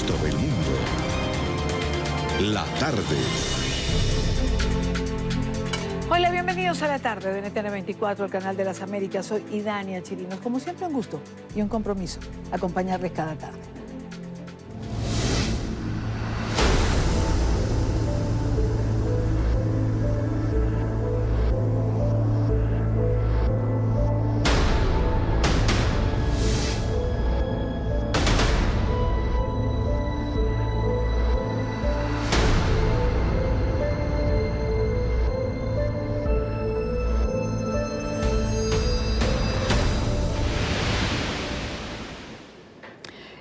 resto del mundo. La tarde. Hola, bienvenidos a La Tarde de NTN 24, el canal de las Américas. Soy Idania Chirinos. Como siempre, un gusto y un compromiso acompañarles cada tarde.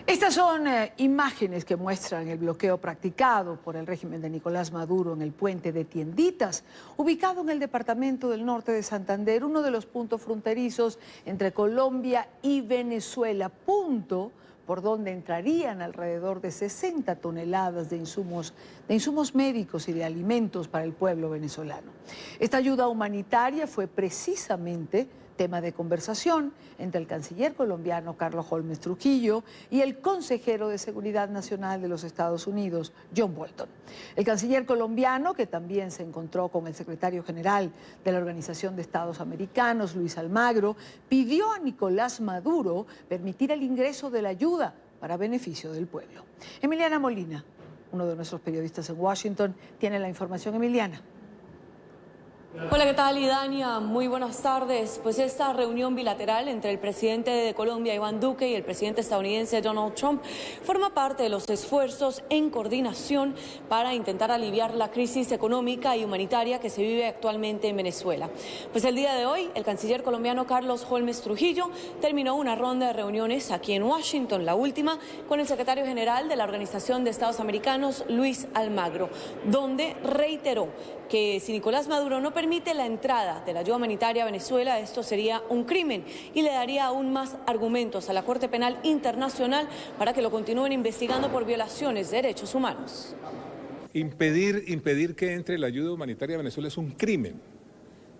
Estas son imágenes que muestran el bloqueo practicado por el régimen de Nicolás Maduro en el puente de Tienditas, ubicado en el departamento del norte de Santander, uno de los puntos fronterizos entre Colombia y Venezuela, punto por donde entrarían alrededor de 60 toneladas de insumos médicos y de alimentos para el pueblo venezolano. Esta ayuda humanitaria fue precisamente tema de conversación entre el canciller colombiano Carlos Holmes Trujillo y el consejero de Seguridad Nacional de los Estados Unidos, John Bolton. El canciller colombiano, que también se encontró con el secretario general de la Organización de Estados Americanos, Luis Almagro, pidió a Nicolás Maduro permitir el ingreso de la ayuda para beneficio del pueblo. Emiliana Molina, uno de nuestros periodistas en Washington, tiene la información. Emiliana. Hola, ¿qué tal, Idania? Muy buenas tardes. Pues esta reunión bilateral entre el presidente de Colombia, Iván Duque, y el presidente estadounidense, Donald Trump, forma parte de los esfuerzos en coordinación para intentar aliviar la crisis económica y humanitaria que se vive actualmente en Venezuela. Pues el día de hoy, el canciller colombiano Carlos Holmes Trujillo terminó una ronda de reuniones aquí en Washington, la última, con el secretario general de la Organización de Estados Americanos, Luis Almagro, donde reiteró que si Nicolás Maduro no permite la entrada de la ayuda humanitaria a Venezuela, esto sería un crimen y le daría aún más argumentos a la Corte Penal Internacional para que lo continúen investigando por violaciones de derechos humanos. Impedir que entre la ayuda humanitaria a Venezuela es un crimen.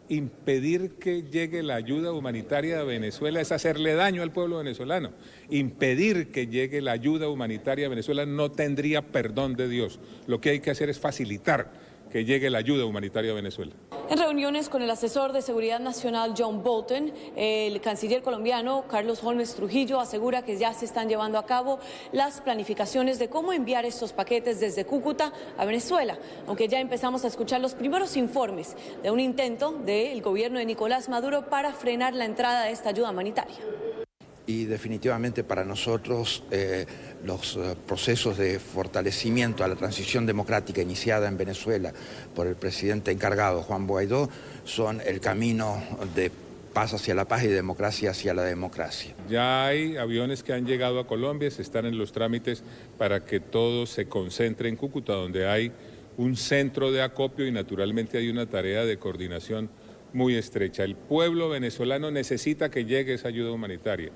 Impedir que llegue la ayuda humanitaria a Venezuela es hacerle daño al pueblo venezolano. Impedir que llegue la ayuda humanitaria a Venezuela no tendría perdón de Dios. Lo que hay que hacer es facilitar que llegue la ayuda humanitaria a Venezuela. En reuniones con el asesor de Seguridad Nacional, John Bolton, el canciller colombiano Carlos Holmes Trujillo asegura que ya se están llevando a cabo las planificaciones de cómo enviar estos paquetes desde Cúcuta a Venezuela, aunque ya empezamos a escuchar los primeros informes de un intento del gobierno de Nicolás Maduro para frenar la entrada de esta ayuda humanitaria. Y definitivamente para nosotros los procesos de fortalecimiento a la transición democrática iniciada en Venezuela por el presidente encargado Juan Guaidó son el camino de paz hacia la paz y democracia hacia la democracia. Ya hay aviones que han llegado a Colombia, se están en los trámites para que todo se concentre en Cúcuta, donde hay un centro de acopio y naturalmente hay una tarea de coordinación muy estrecha. El pueblo venezolano necesita que llegue esa ayuda humanitaria.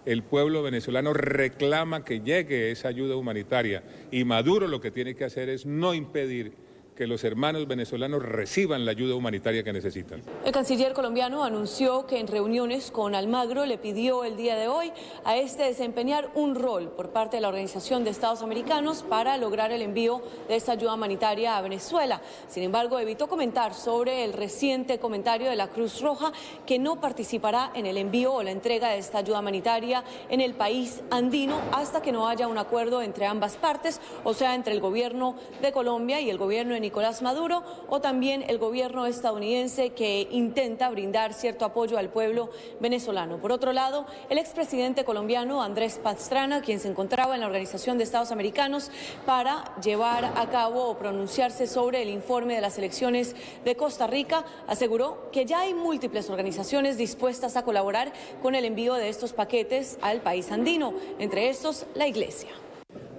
El pueblo venezolano reclama que llegue esa ayuda humanitaria y Maduro lo que tiene que hacer es no impedir que los hermanos venezolanos reciban la ayuda humanitaria que necesitan. El canciller colombiano anunció que en reuniones con Almagro le pidió el día de hoy a este desempeñar un rol por parte de la Organización de Estados Americanos para lograr el envío de esta ayuda humanitaria a Venezuela. Sin embargo, evitó comentar sobre el reciente comentario de la Cruz Roja que no participará en el envío o la entrega de esta ayuda humanitaria en el país andino hasta que no haya un acuerdo entre ambas partes, o sea, entre el gobierno de Colombia y el gobierno de Nicolás Maduro, o también el gobierno estadounidense que intenta brindar cierto apoyo al pueblo venezolano. Por otro lado, el expresidente colombiano Andrés Pastrana, quien se encontraba en la Organización de Estados Americanos para llevar a cabo o pronunciarse sobre el informe de las elecciones de Costa Rica, aseguró que ya hay múltiples organizaciones dispuestas a colaborar con el envío de estos paquetes al país andino, entre estos la Iglesia.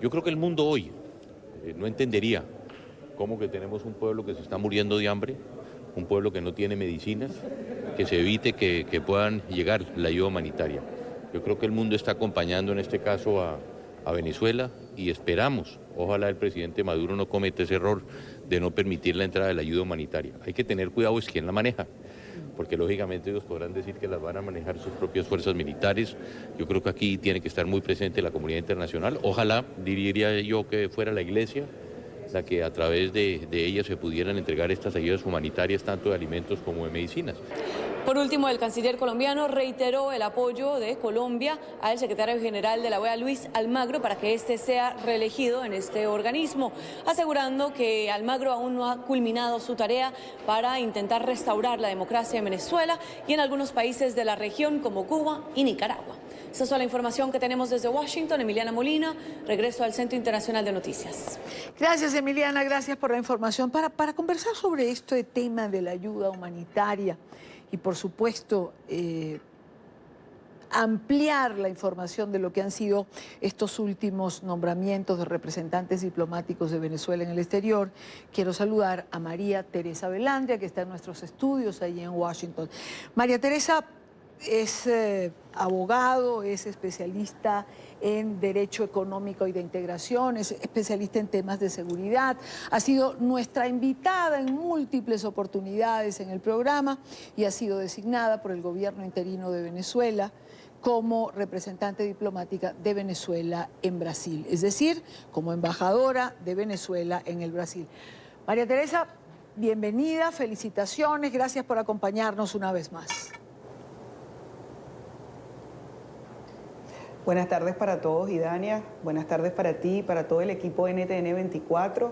Yo creo que el mundo hoy no entendería cómo que tenemos un pueblo que se está muriendo de hambre, un pueblo que no tiene medicinas, que se evite que puedan llegar la ayuda humanitaria. Yo creo que el mundo está acompañando en este caso a Venezuela y esperamos, ojalá el presidente Maduro no cometa ese error de no permitir la entrada de la ayuda humanitaria. Hay que tener cuidado, es quién la maneja, porque lógicamente ellos podrán decir que las van a manejar sus propias fuerzas militares. Yo creo que aquí tiene que estar muy presente la comunidad internacional. Ojalá, diría yo, que fuera la Iglesia la que a través de ella se pudieran entregar estas ayudas humanitarias, tanto de alimentos como de medicinas. Por último, el canciller colombiano reiteró el apoyo de Colombia al secretario general de la OEA, Luis Almagro, para que éste sea reelegido en este organismo, asegurando que Almagro aún no ha culminado su tarea para intentar restaurar la democracia en Venezuela y en algunos países de la región como Cuba y Nicaragua. Esa es toda la información que tenemos desde Washington. Emiliana Molina, regreso al Centro Internacional de Noticias. Gracias, Emiliana, gracias por la información. Para conversar sobre este tema de la ayuda humanitaria y, por supuesto, ampliar la información de lo que han sido estos últimos nombramientos de representantes diplomáticos de Venezuela en el exterior, quiero saludar a María Teresa Velandria, que está en nuestros estudios allí en Washington. María Teresa es abogado, es especialista en Derecho Económico y de Integración, es especialista en temas de seguridad, ha sido nuestra invitada en múltiples oportunidades en el programa y ha sido designada por el gobierno interino de Venezuela como representante diplomática de Venezuela en Brasil, es decir, como embajadora de Venezuela en el Brasil. María Teresa, bienvenida, felicitaciones, gracias por acompañarnos una vez más. Buenas tardes para todos, Idania. Buenas tardes para ti, para todo el equipo NTN 24.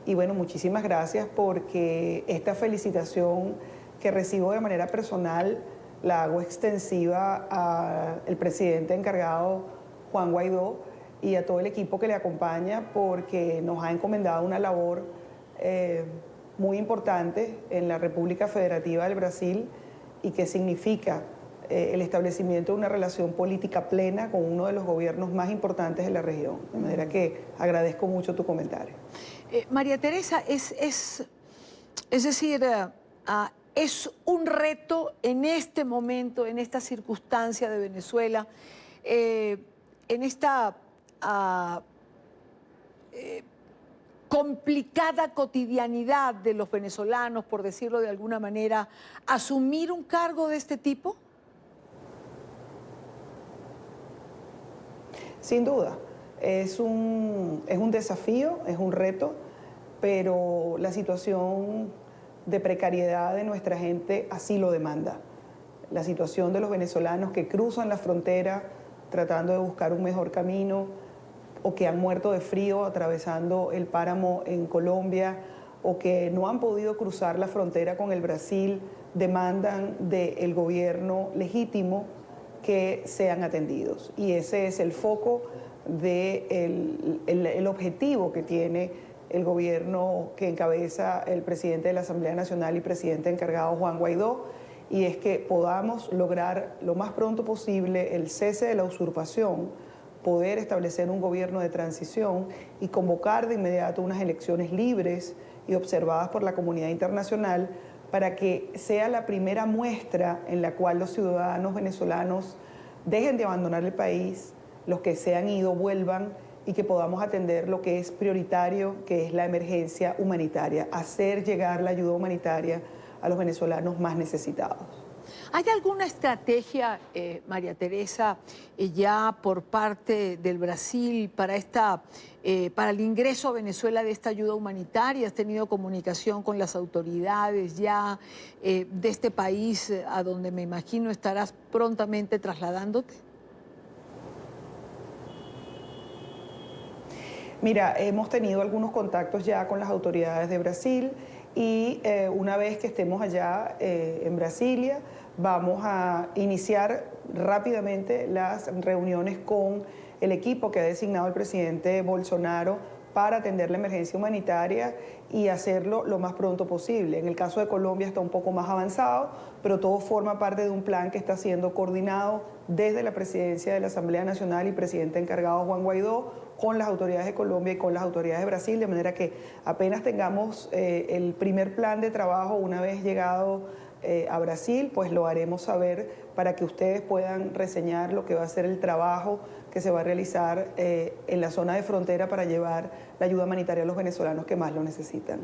Y bueno, muchísimas gracias porque esta felicitación que recibo de manera personal la hago extensiva al presidente encargado, Juan Guaidó, y a todo el equipo que le acompaña porque nos ha encomendado una labor muy importante en la República Federativa del Brasil y que significa el establecimiento de una relación política plena con uno de los gobiernos más importantes de la región. De manera que agradezco mucho tu comentario. María Teresa, es decir, es un reto en este momento, en esta circunstancia de Venezuela, en esta complicada cotidianidad de los venezolanos, por decirlo de alguna manera, asumir un cargo de este tipo. Sin duda, es un desafío, es un reto, pero la situación de precariedad de nuestra gente así lo demanda. La situación de los venezolanos que cruzan la frontera tratando de buscar un mejor camino o que han muerto de frío atravesando el páramo en Colombia o que no han podido cruzar la frontera con el Brasil, demandan del gobierno legítimo que sean atendidos. Y ese es el foco del objetivo que tiene el gobierno que encabeza el presidente de la Asamblea Nacional y presidente encargado Juan Guaidó, y es que podamos lograr lo más pronto posible el cese de la usurpación, poder establecer un gobierno de transición y convocar de inmediato unas elecciones libres y observadas por la comunidad internacional para que sea la primera muestra en la cual los ciudadanos venezolanos dejen de abandonar el país, los que se han ido vuelvan y que podamos atender lo que es prioritario, que es la emergencia humanitaria, hacer llegar la ayuda humanitaria a los venezolanos más necesitados. ¿Hay alguna estrategia, María Teresa, ya por parte del Brasil para el ingreso a Venezuela de esta ayuda humanitaria? ¿Has tenido comunicación con las autoridades ya de este país a donde me imagino estarás prontamente trasladándote? Mira, hemos tenido algunos contactos ya con las autoridades de Brasil y una vez que estemos allá en Brasilia, vamos a iniciar rápidamente las reuniones con el equipo que ha designado el presidente Bolsonaro para atender la emergencia humanitaria y hacerlo lo más pronto posible. En el caso de Colombia está un poco más avanzado, pero todo forma parte de un plan que está siendo coordinado desde la presidencia de la Asamblea Nacional y presidente encargado Juan Guaidó con las autoridades de Colombia y con las autoridades de Brasil, de manera que apenas tengamos el primer plan de trabajo una vez llegado a Brasil, pues lo haremos saber para que ustedes puedan reseñar lo que va a ser el trabajo que se va a realizar en la zona de frontera para llevar la ayuda humanitaria a los venezolanos que más lo necesitan.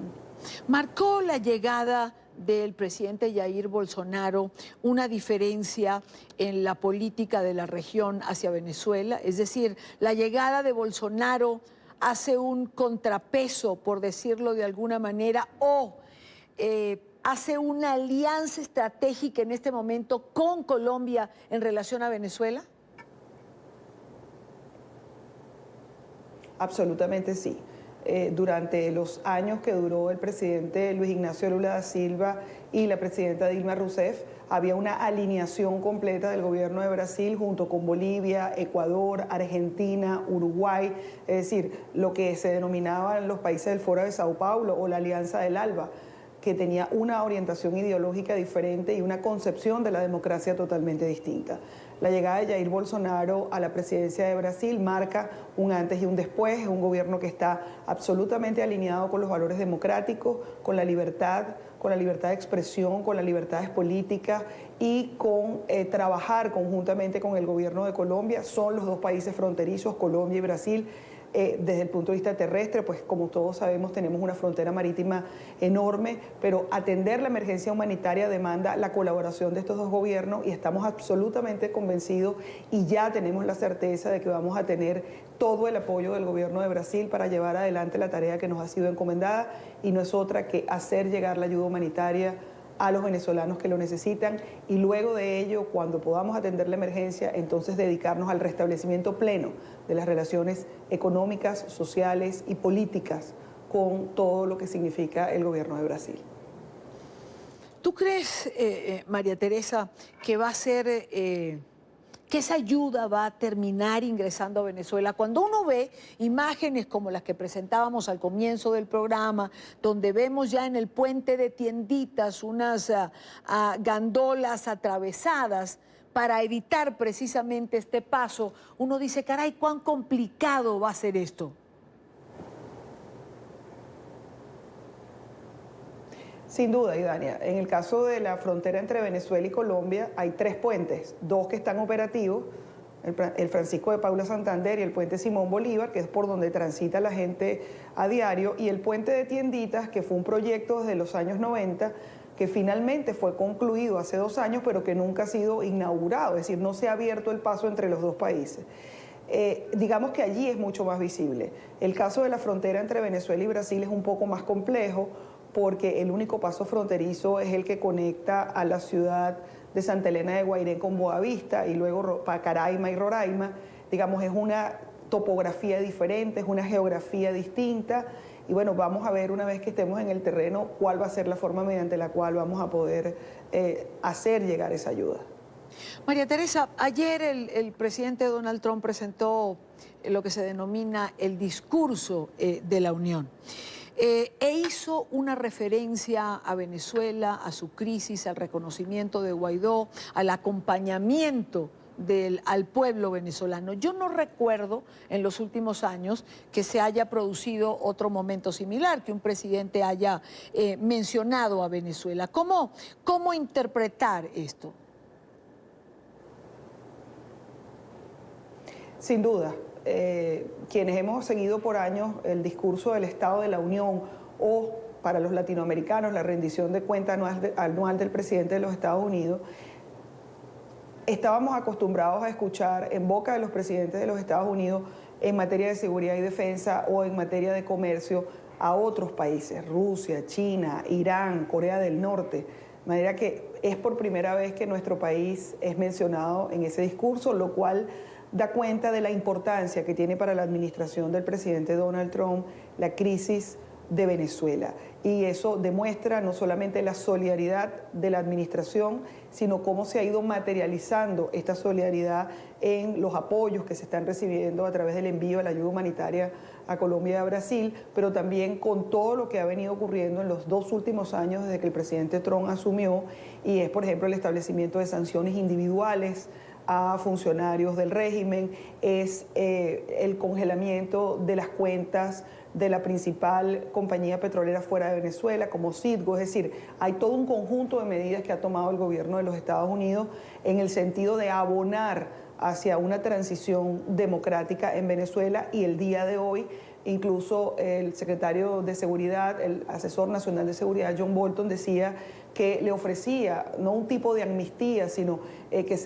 ¿Marcó la llegada del presidente Jair Bolsonaro una diferencia en la política de la región hacia Venezuela? Es decir, la llegada de Bolsonaro hace un contrapeso, por decirlo de alguna manera, o hace una alianza estratégica en este momento con Colombia en relación a Venezuela? Absolutamente sí. Durante los años que duró el presidente Luis Ignacio Lula da Silva y la presidenta Dilma Rousseff, había una alineación completa del gobierno de Brasil junto con Bolivia, Ecuador, Argentina, Uruguay, es decir, lo que se denominaban los países del Foro de Sao Paulo o la Alianza del ALBA, que tenía una orientación ideológica diferente y una concepción de la democracia totalmente distinta. La llegada de Jair Bolsonaro a la presidencia de Brasil marca un antes y un después, es un gobierno que está absolutamente alineado con los valores democráticos, con la libertad de expresión, con las libertades políticas y con trabajar conjuntamente con el gobierno de Colombia. Son los dos países fronterizos, Colombia y Brasil. Desde el punto de vista terrestre, pues como todos sabemos tenemos una frontera marítima enorme, pero atender la emergencia humanitaria demanda la colaboración de estos dos gobiernos y estamos absolutamente convencidos y ya tenemos la certeza de que vamos a tener todo el apoyo del gobierno de Brasil para llevar adelante la tarea que nos ha sido encomendada y no es otra que hacer llegar la ayuda humanitaria a los venezolanos que lo necesitan y luego de ello, cuando podamos atender la emergencia, entonces dedicarnos al restablecimiento pleno de las relaciones económicas, sociales y políticas con todo lo que significa el gobierno de Brasil. ¿Tú crees, María Teresa, que va a ser... que esa ayuda va a terminar ingresando a Venezuela? Cuando uno ve imágenes como las que presentábamos al comienzo del programa, donde vemos ya en el puente de Tienditas unas gandolas atravesadas para evitar precisamente este paso, uno dice, caray, ¿cuán complicado va a ser esto? Sin duda, Idania. En el caso de la frontera entre Venezuela y Colombia hay 3 puentes, 2 que están operativos, el Francisco de Paula Santander y el puente Simón Bolívar, que es por donde transita la gente a diario, y el puente de Tienditas, que fue un proyecto desde los años 90, que finalmente fue concluido hace 2 años, pero que nunca ha sido inaugurado, es decir, no se ha abierto el paso entre los 2 países. Digamos que allí es mucho más visible. El caso de la frontera entre Venezuela y Brasil es un poco más complejo, porque el único paso fronterizo es el que conecta a la ciudad de Santa Elena de Guairén con Boavista y luego Pacaraima y Roraima. Digamos, es una topografía diferente, es una geografía distinta y bueno, vamos a ver una vez que estemos en el terreno cuál va a ser la forma mediante la cual vamos a poder hacer llegar esa ayuda. María Teresa, ayer el presidente Donald Trump presentó lo que se denomina el discurso de la Unión. E hizo una referencia a Venezuela, a su crisis, al reconocimiento de Guaidó, al acompañamiento al pueblo venezolano. Yo no recuerdo en los últimos años que se haya producido otro momento similar, que un presidente haya mencionado a Venezuela. ¿Cómo interpretar esto? Sin duda. Quienes hemos seguido por años el discurso del Estado de la Unión o para los latinoamericanos la rendición de cuenta anual del presidente de los Estados Unidos, estábamos acostumbrados a escuchar en boca de los presidentes de los Estados Unidos en materia de seguridad y defensa o en materia de comercio a otros países, Rusia, China, Irán, Corea del Norte. De manera que es por primera vez que nuestro país es mencionado en ese discurso, lo cual da cuenta de la importancia que tiene para la administración del presidente Donald Trump la crisis de Venezuela. Y eso demuestra no solamente la solidaridad de la administración, sino cómo se ha ido materializando esta solidaridad en los apoyos que se están recibiendo a través del envío de la ayuda humanitaria a Colombia y a Brasil, pero también con todo lo que ha venido ocurriendo en los 2 últimos años desde que el presidente Trump asumió, y es, por ejemplo, el establecimiento de sanciones individuales a funcionarios del régimen, es el congelamiento de las cuentas de la principal compañía petrolera fuera de Venezuela, como Citgo. Es decir, hay todo un conjunto de medidas que ha tomado el gobierno de los Estados Unidos en el sentido de abonar hacia una transición democrática en Venezuela, y el día de hoy Incluso el secretario de Seguridad, el asesor nacional de seguridad, John Bolton, decía que le ofrecía no un tipo de amnistía, sino que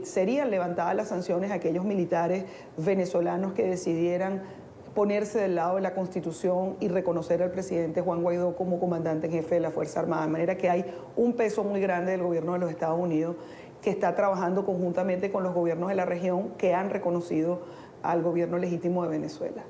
serían levantadas las sanciones a aquellos militares venezolanos que decidieran ponerse del lado de la Constitución y reconocer al presidente Juan Guaidó como comandante en jefe de la Fuerza Armada. De manera que hay un peso muy grande del gobierno de los Estados Unidos que está trabajando conjuntamente con los gobiernos de la región que han reconocido al gobierno legítimo de Venezuela.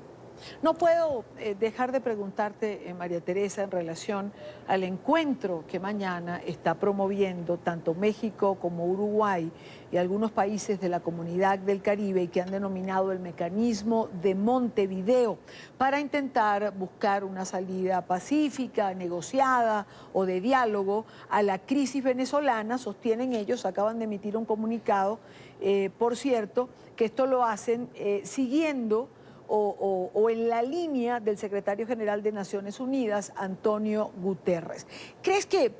No puedo dejar de preguntarte, María Teresa, en relación al encuentro que mañana está promoviendo tanto México como Uruguay y algunos países de la Comunidad del Caribe y que han denominado el mecanismo de Montevideo para intentar buscar una salida pacífica, negociada o de diálogo a la crisis venezolana. Sostienen ellos, acaban de emitir un comunicado, por cierto, que esto lo hacen siguiendo o en la línea del secretario general de Naciones Unidas, Antonio Guterres. ¿Crees que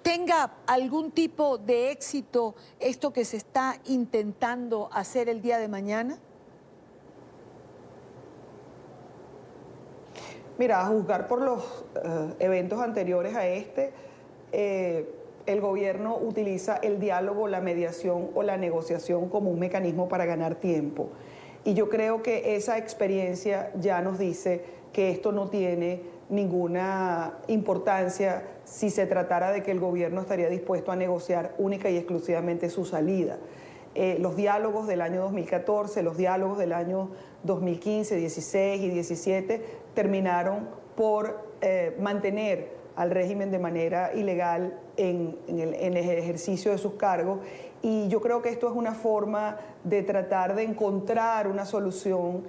tenga algún tipo de éxito esto que se está intentando hacer el día de mañana? Mira, a juzgar por los eventos anteriores a este, el gobierno utiliza el diálogo, la mediación o la negociación como un mecanismo para ganar tiempo. Y yo creo que esa experiencia ya nos dice que esto no tiene ninguna importancia si se tratara de que el gobierno estaría dispuesto a negociar única y exclusivamente su salida. Los diálogos del año 2014, los diálogos del año 2015, 16 y 17 terminaron por mantener al régimen de manera ilegal en el ejercicio de sus cargos. Y yo creo que esto es una forma de tratar de encontrar una solución,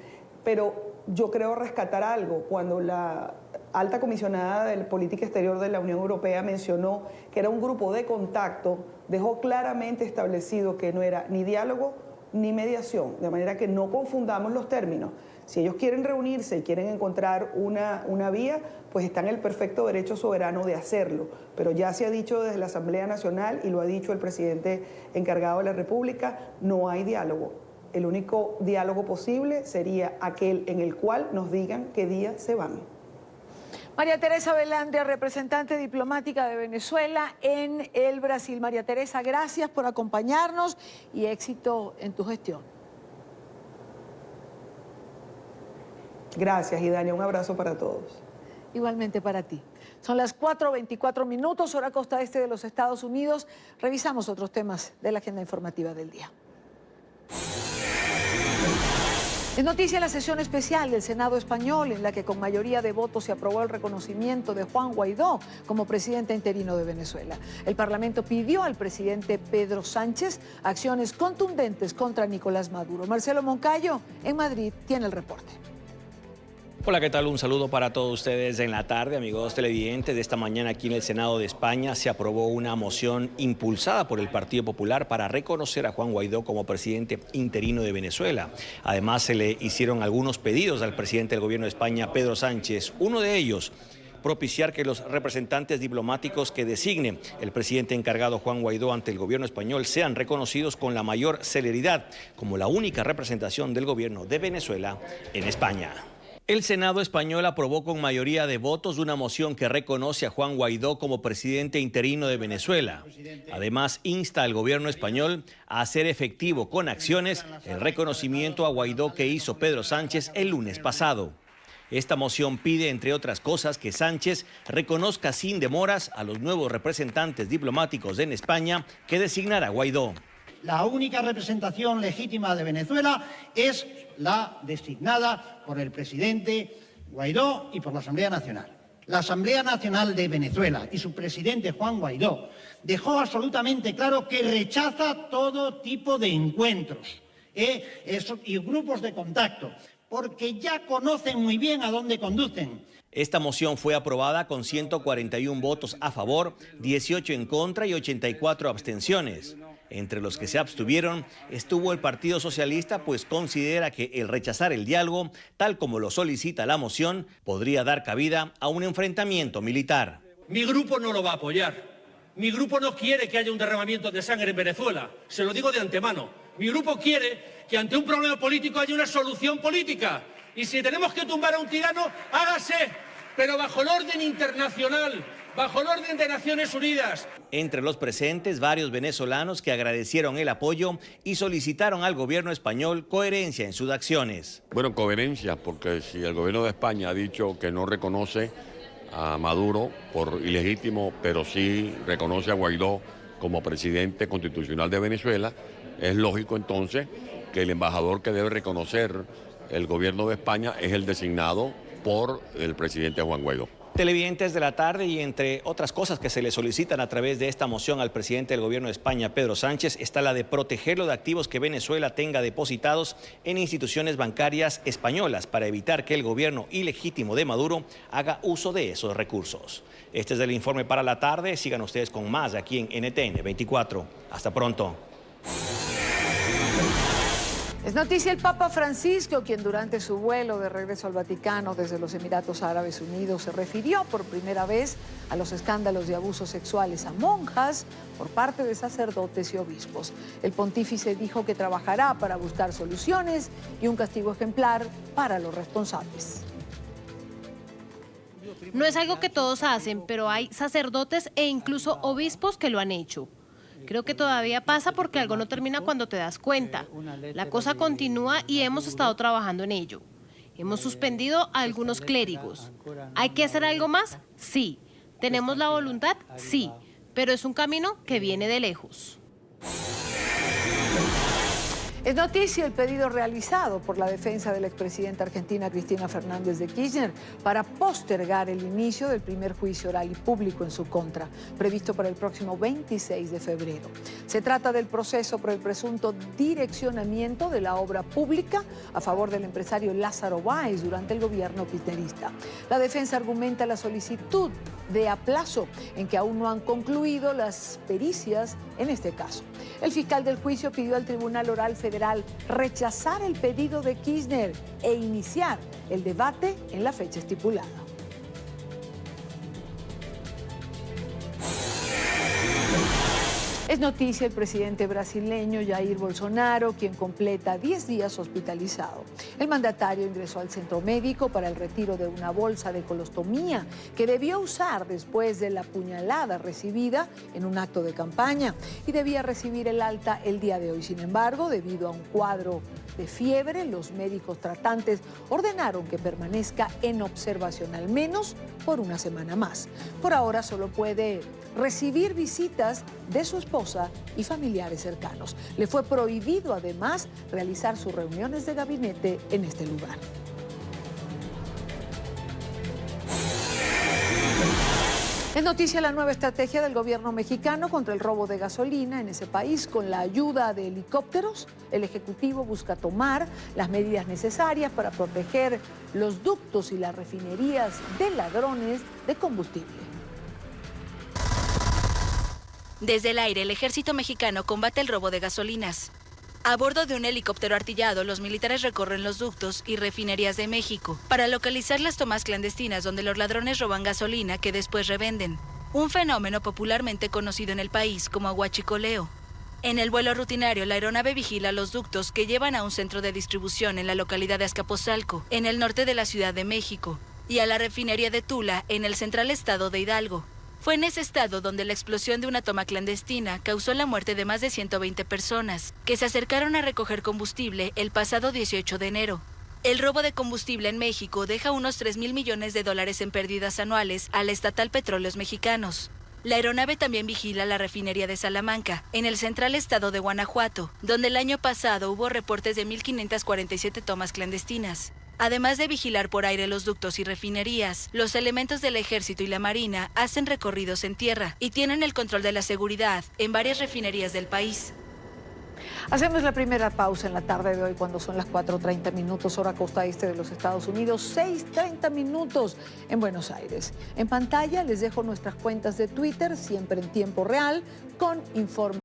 pero yo creo rescatar algo. Cuando la alta comisionada de Política Exterior de la Unión Europea mencionó que era un grupo de contacto, dejó claramente establecido que no era ni diálogo ni mediación, de manera que no confundamos los términos. Si ellos quieren reunirse y quieren encontrar una vía, pues están en el perfecto derecho soberano de hacerlo. Pero ya se ha dicho desde la Asamblea Nacional y lo ha dicho el presidente encargado de la República, no hay diálogo. El único diálogo posible sería aquel en el cual nos digan qué día se van. María Teresa Velandia, representante diplomática de Venezuela en el Brasil. María Teresa, gracias por acompañarnos y éxito en tu gestión. Gracias, Idania. Un abrazo para todos. Igualmente para ti. Son las 4:24 minutos, hora costa este de los Estados Unidos. Revisamos otros temas de la agenda informativa del día. Es noticia la sesión especial del Senado español en la que con mayoría de votos se aprobó el reconocimiento de Juan Guaidó como presidente interino de Venezuela. El Parlamento pidió al presidente Pedro Sánchez acciones contundentes contra Nicolás Maduro. Marcelo Moncayo, en Madrid, tiene el reporte. Hola, ¿qué tal? Un saludo para todos ustedes en la tarde, amigos televidentes. De esta mañana aquí en el Senado de España se aprobó una moción impulsada por el Partido Popular para reconocer a Juan Guaidó como presidente interino de Venezuela. Además, se le hicieron algunos pedidos al presidente del gobierno de España, Pedro Sánchez. Uno de ellos, propiciar que los representantes diplomáticos que designe el presidente encargado Juan Guaidó ante el gobierno español sean reconocidos con la mayor celeridad como la única representación del gobierno de Venezuela en España. El Senado español aprobó con mayoría de votos una moción que reconoce a Juan Guaidó como presidente interino de Venezuela. Además, insta al gobierno español a hacer efectivo con acciones el reconocimiento a Guaidó que hizo Pedro Sánchez el lunes pasado. Esta moción pide, entre otras cosas, que Sánchez reconozca sin demoras a los nuevos representantes diplomáticos en España que designará Guaidó. La única representación legítima de Venezuela es la designada por el presidente Guaidó y por la Asamblea Nacional. La Asamblea Nacional de Venezuela y su presidente Juan Guaidó dejó absolutamente claro que rechaza todo tipo de encuentros y grupos de contacto, porque ya conocen muy bien a dónde conducen. Esta moción fue aprobada con 141 votos a favor, 18 en contra y 84 abstenciones. Entre los que se abstuvieron estuvo el Partido Socialista, pues considera que el rechazar el diálogo, tal como lo solicita la moción, podría dar cabida a un enfrentamiento militar. Mi grupo no lo va a apoyar. Mi grupo no quiere que haya un derramamiento de sangre en Venezuela. Se lo digo de antemano. Mi grupo quiere que ante un problema político haya una solución política. Y si tenemos que tumbar a un tirano, hágase, pero bajo el orden internacional, bajo el orden de Naciones Unidas. Entre los presentes, varios venezolanos que agradecieron el apoyo y solicitaron al gobierno español coherencia en sus acciones. Bueno, coherencia, porque si el gobierno de España ha dicho que no reconoce a Maduro por ilegítimo, pero sí reconoce a Guaidó como presidente constitucional de Venezuela, es lógico entonces que el embajador que debe reconocer el gobierno de España es el designado por el presidente Juan Guaidó. Televidentes de la tarde, y entre otras cosas que se le solicitan a través de esta moción al presidente del gobierno de España, Pedro Sánchez, está la de proteger los activos que Venezuela tenga depositados en instituciones bancarias españolas para evitar que el gobierno ilegítimo de Maduro haga uso de esos recursos. Este es el informe para la tarde. Sigan ustedes con más aquí en NTN 24. Hasta pronto. Es noticia el Papa Francisco, quien durante su vuelo de regreso al Vaticano desde los Emiratos Árabes Unidos se refirió por primera vez a los escándalos de abusos sexuales a monjas por parte de sacerdotes y obispos. El pontífice dijo que trabajará para buscar soluciones y un castigo ejemplar para los responsables. No es algo que todos hacen, pero hay sacerdotes e incluso obispos que lo han hecho. Creo que todavía pasa porque algo no termina cuando te das cuenta. La cosa continúa y hemos estado trabajando en ello. Hemos suspendido a algunos clérigos. ¿Hay que hacer algo más? Sí. ¿Tenemos la voluntad? Sí. Pero es un camino que viene de lejos. Es noticia el pedido realizado por la defensa de la expresidenta argentina Cristina Fernández de Kirchner para postergar el inicio del primer juicio oral y público en su contra, previsto para el próximo 26 de febrero. Se trata del proceso por el presunto direccionamiento de la obra pública a favor del empresario Lázaro Báez durante el gobierno kirchnerista. La defensa argumenta la solicitud de aplazo en que aún no han concluido las pericias en este caso. El fiscal del juicio pidió al Tribunal Oral Federal rechazar el pedido de Kirchner e iniciar el debate en la fecha estipulada. Es noticia el presidente brasileño Jair Bolsonaro, quien completa 10 días hospitalizado. El mandatario ingresó al centro médico para el retiro de una bolsa de colostomía que debió usar después de la puñalada recibida en un acto de campaña y debía recibir el alta el día de hoy. Sin embargo, debido a un cuadro de fiebre, los médicos tratantes ordenaron que permanezca en observación al menos por una semana más. Por ahora solo puede recibir visitas de su esposa y familiares cercanos. Le fue prohibido además realizar sus reuniones de gabinete en este lugar. Es noticia la nueva estrategia del gobierno mexicano contra el robo de gasolina en ese país. Con la ayuda de helicópteros, el Ejecutivo busca tomar las medidas necesarias para proteger los ductos y las refinerías de ladrones de combustible. Desde el aire, el ejército mexicano combate el robo de gasolinas. A bordo de un helicóptero artillado, los militares recorren los ductos y refinerías de México para localizar las tomas clandestinas donde los ladrones roban gasolina que después revenden. Un fenómeno popularmente conocido en el país como aguachicoleo. En el vuelo rutinario, la aeronave vigila los ductos que llevan a un centro de distribución en la localidad de Azcapotzalco, en el norte de la Ciudad de México, y a la refinería de Tula, en el central estado de Hidalgo. Fue en ese estado donde la explosión de una toma clandestina causó la muerte de más de 120 personas, que se acercaron a recoger combustible el pasado 18 de enero. El robo de combustible en México deja unos 3,000 millones de dólares en pérdidas anuales a la estatal Petróleos Mexicanos. La aeronave también vigila la refinería de Salamanca, en el central estado de Guanajuato, donde el año pasado hubo reportes de 1,547 tomas clandestinas. Además de vigilar por aire los ductos y refinerías, los elementos del Ejército y la Marina hacen recorridos en tierra y tienen el control de la seguridad en varias refinerías del país. Hacemos la primera pausa en la tarde de hoy cuando son las 4:30 minutos, hora costa este de los Estados Unidos, 6:30 minutos en Buenos Aires. En pantalla les dejo nuestras cuentas de Twitter, siempre en tiempo real, con informe.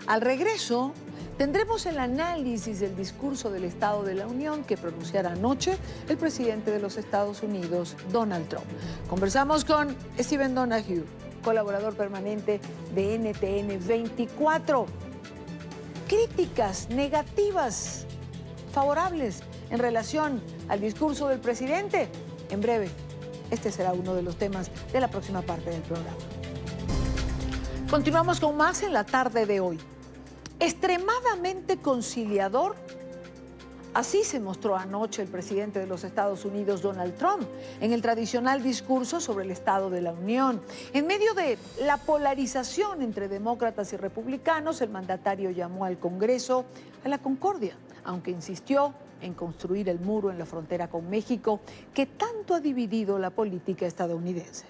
Al regreso, tendremos el análisis del discurso del Estado de la Unión que pronunciara anoche el presidente de los Estados Unidos, Donald Trump. Conversamos con Stephen Donahue, colaborador permanente de NTN 24. Críticas negativas, favorables en relación al discurso del presidente. En breve, este será uno de los temas de la próxima parte del programa. Continuamos con más en la tarde de hoy. Extremadamente conciliador. Así se mostró anoche el presidente de los Estados Unidos, Donald Trump, en el tradicional discurso sobre el Estado de la Unión. En medio de la polarización entre demócratas y republicanos, el mandatario llamó al Congreso a la concordia, aunque insistió en construir el muro en la frontera con México, que tanto ha dividido la política estadounidense.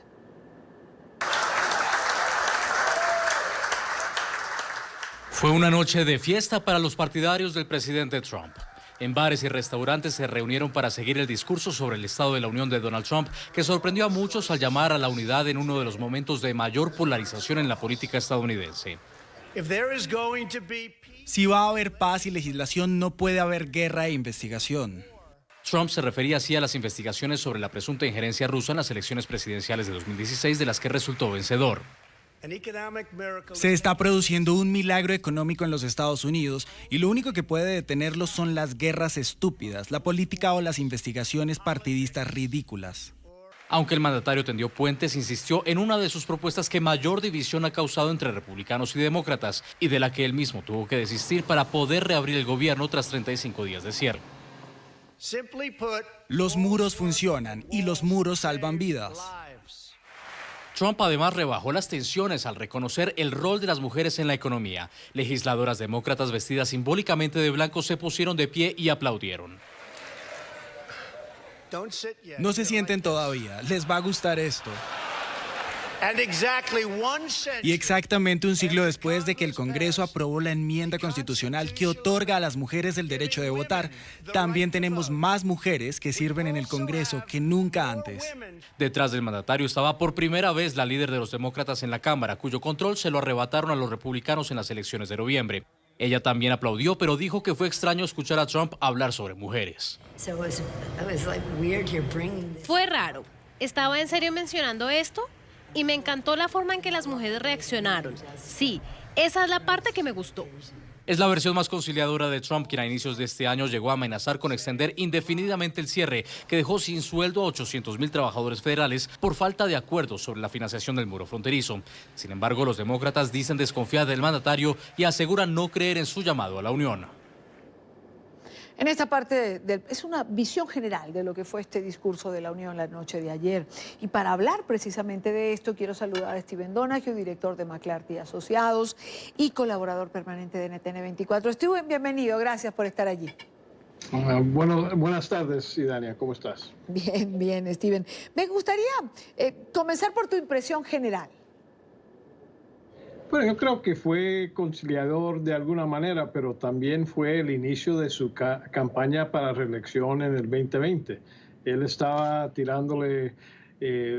Fue una noche de fiesta para los partidarios del presidente Trump. En bares y restaurantes se reunieron para seguir el discurso sobre el Estado de la Unión de Donald Trump, que sorprendió a muchos al llamar a la unidad en uno de los momentos de mayor polarización en la política estadounidense. Si va a haber paz y legislación, no puede haber guerra e investigación. Trump se refería así a las investigaciones sobre la presunta injerencia rusa en las elecciones presidenciales de 2016, de las que resultó vencedor. Se está produciendo un milagro económico en los Estados Unidos y lo único que puede detenerlo son las guerras estúpidas, la política o las investigaciones partidistas ridículas. Aunque el mandatario tendió puentes, insistió en una de sus propuestas que mayor división ha causado entre republicanos y demócratas y de la que él mismo tuvo que desistir para poder reabrir el gobierno tras 35 días de cierre. Los muros funcionan y los muros salvan vidas. Trump además rebajó las tensiones al reconocer el rol de las mujeres en la economía. Legisladoras demócratas vestidas simbólicamente de blanco se pusieron de pie y aplaudieron. No se sienten todavía, les va a gustar esto. Y exactamente un siglo después de que el Congreso aprobó la enmienda constitucional que otorga a las mujeres el derecho de votar, también tenemos más mujeres que sirven en el Congreso que nunca antes. Detrás del mandatario estaba por primera vez la líder de los demócratas en la Cámara, cuyo control se lo arrebataron a los republicanos en las elecciones de noviembre. Ella también aplaudió, pero dijo que fue extraño escuchar a Trump hablar sobre mujeres. Fue raro. ¿Estaba en serio mencionando esto? Y me encantó la forma en que las mujeres reaccionaron. Sí, esa es la parte que me gustó. Es la versión más conciliadora de Trump, quien a inicios de este año llegó a amenazar con extender indefinidamente el cierre, que dejó sin sueldo a 800,000 trabajadores federales por falta de acuerdo sobre la financiación del muro fronterizo. Sin embargo, los demócratas dicen desconfiar del mandatario y aseguran no creer en su llamado a la unión. En esta parte es una visión general de lo que fue este discurso de la Unión la noche de ayer. Y para hablar precisamente de esto, quiero saludar a Steven Donoghue, director de McClarty Asociados y colaborador permanente de NTN 24. Steven, bienvenido, gracias por estar allí. Buenas tardes, Idania, ¿cómo estás? Bien, bien, Steven. Me gustaría comenzar por tu impresión general. Bueno, yo creo que fue conciliador de alguna manera, pero también fue el inicio de su campaña para reelección en el 2020. Él estaba tirándole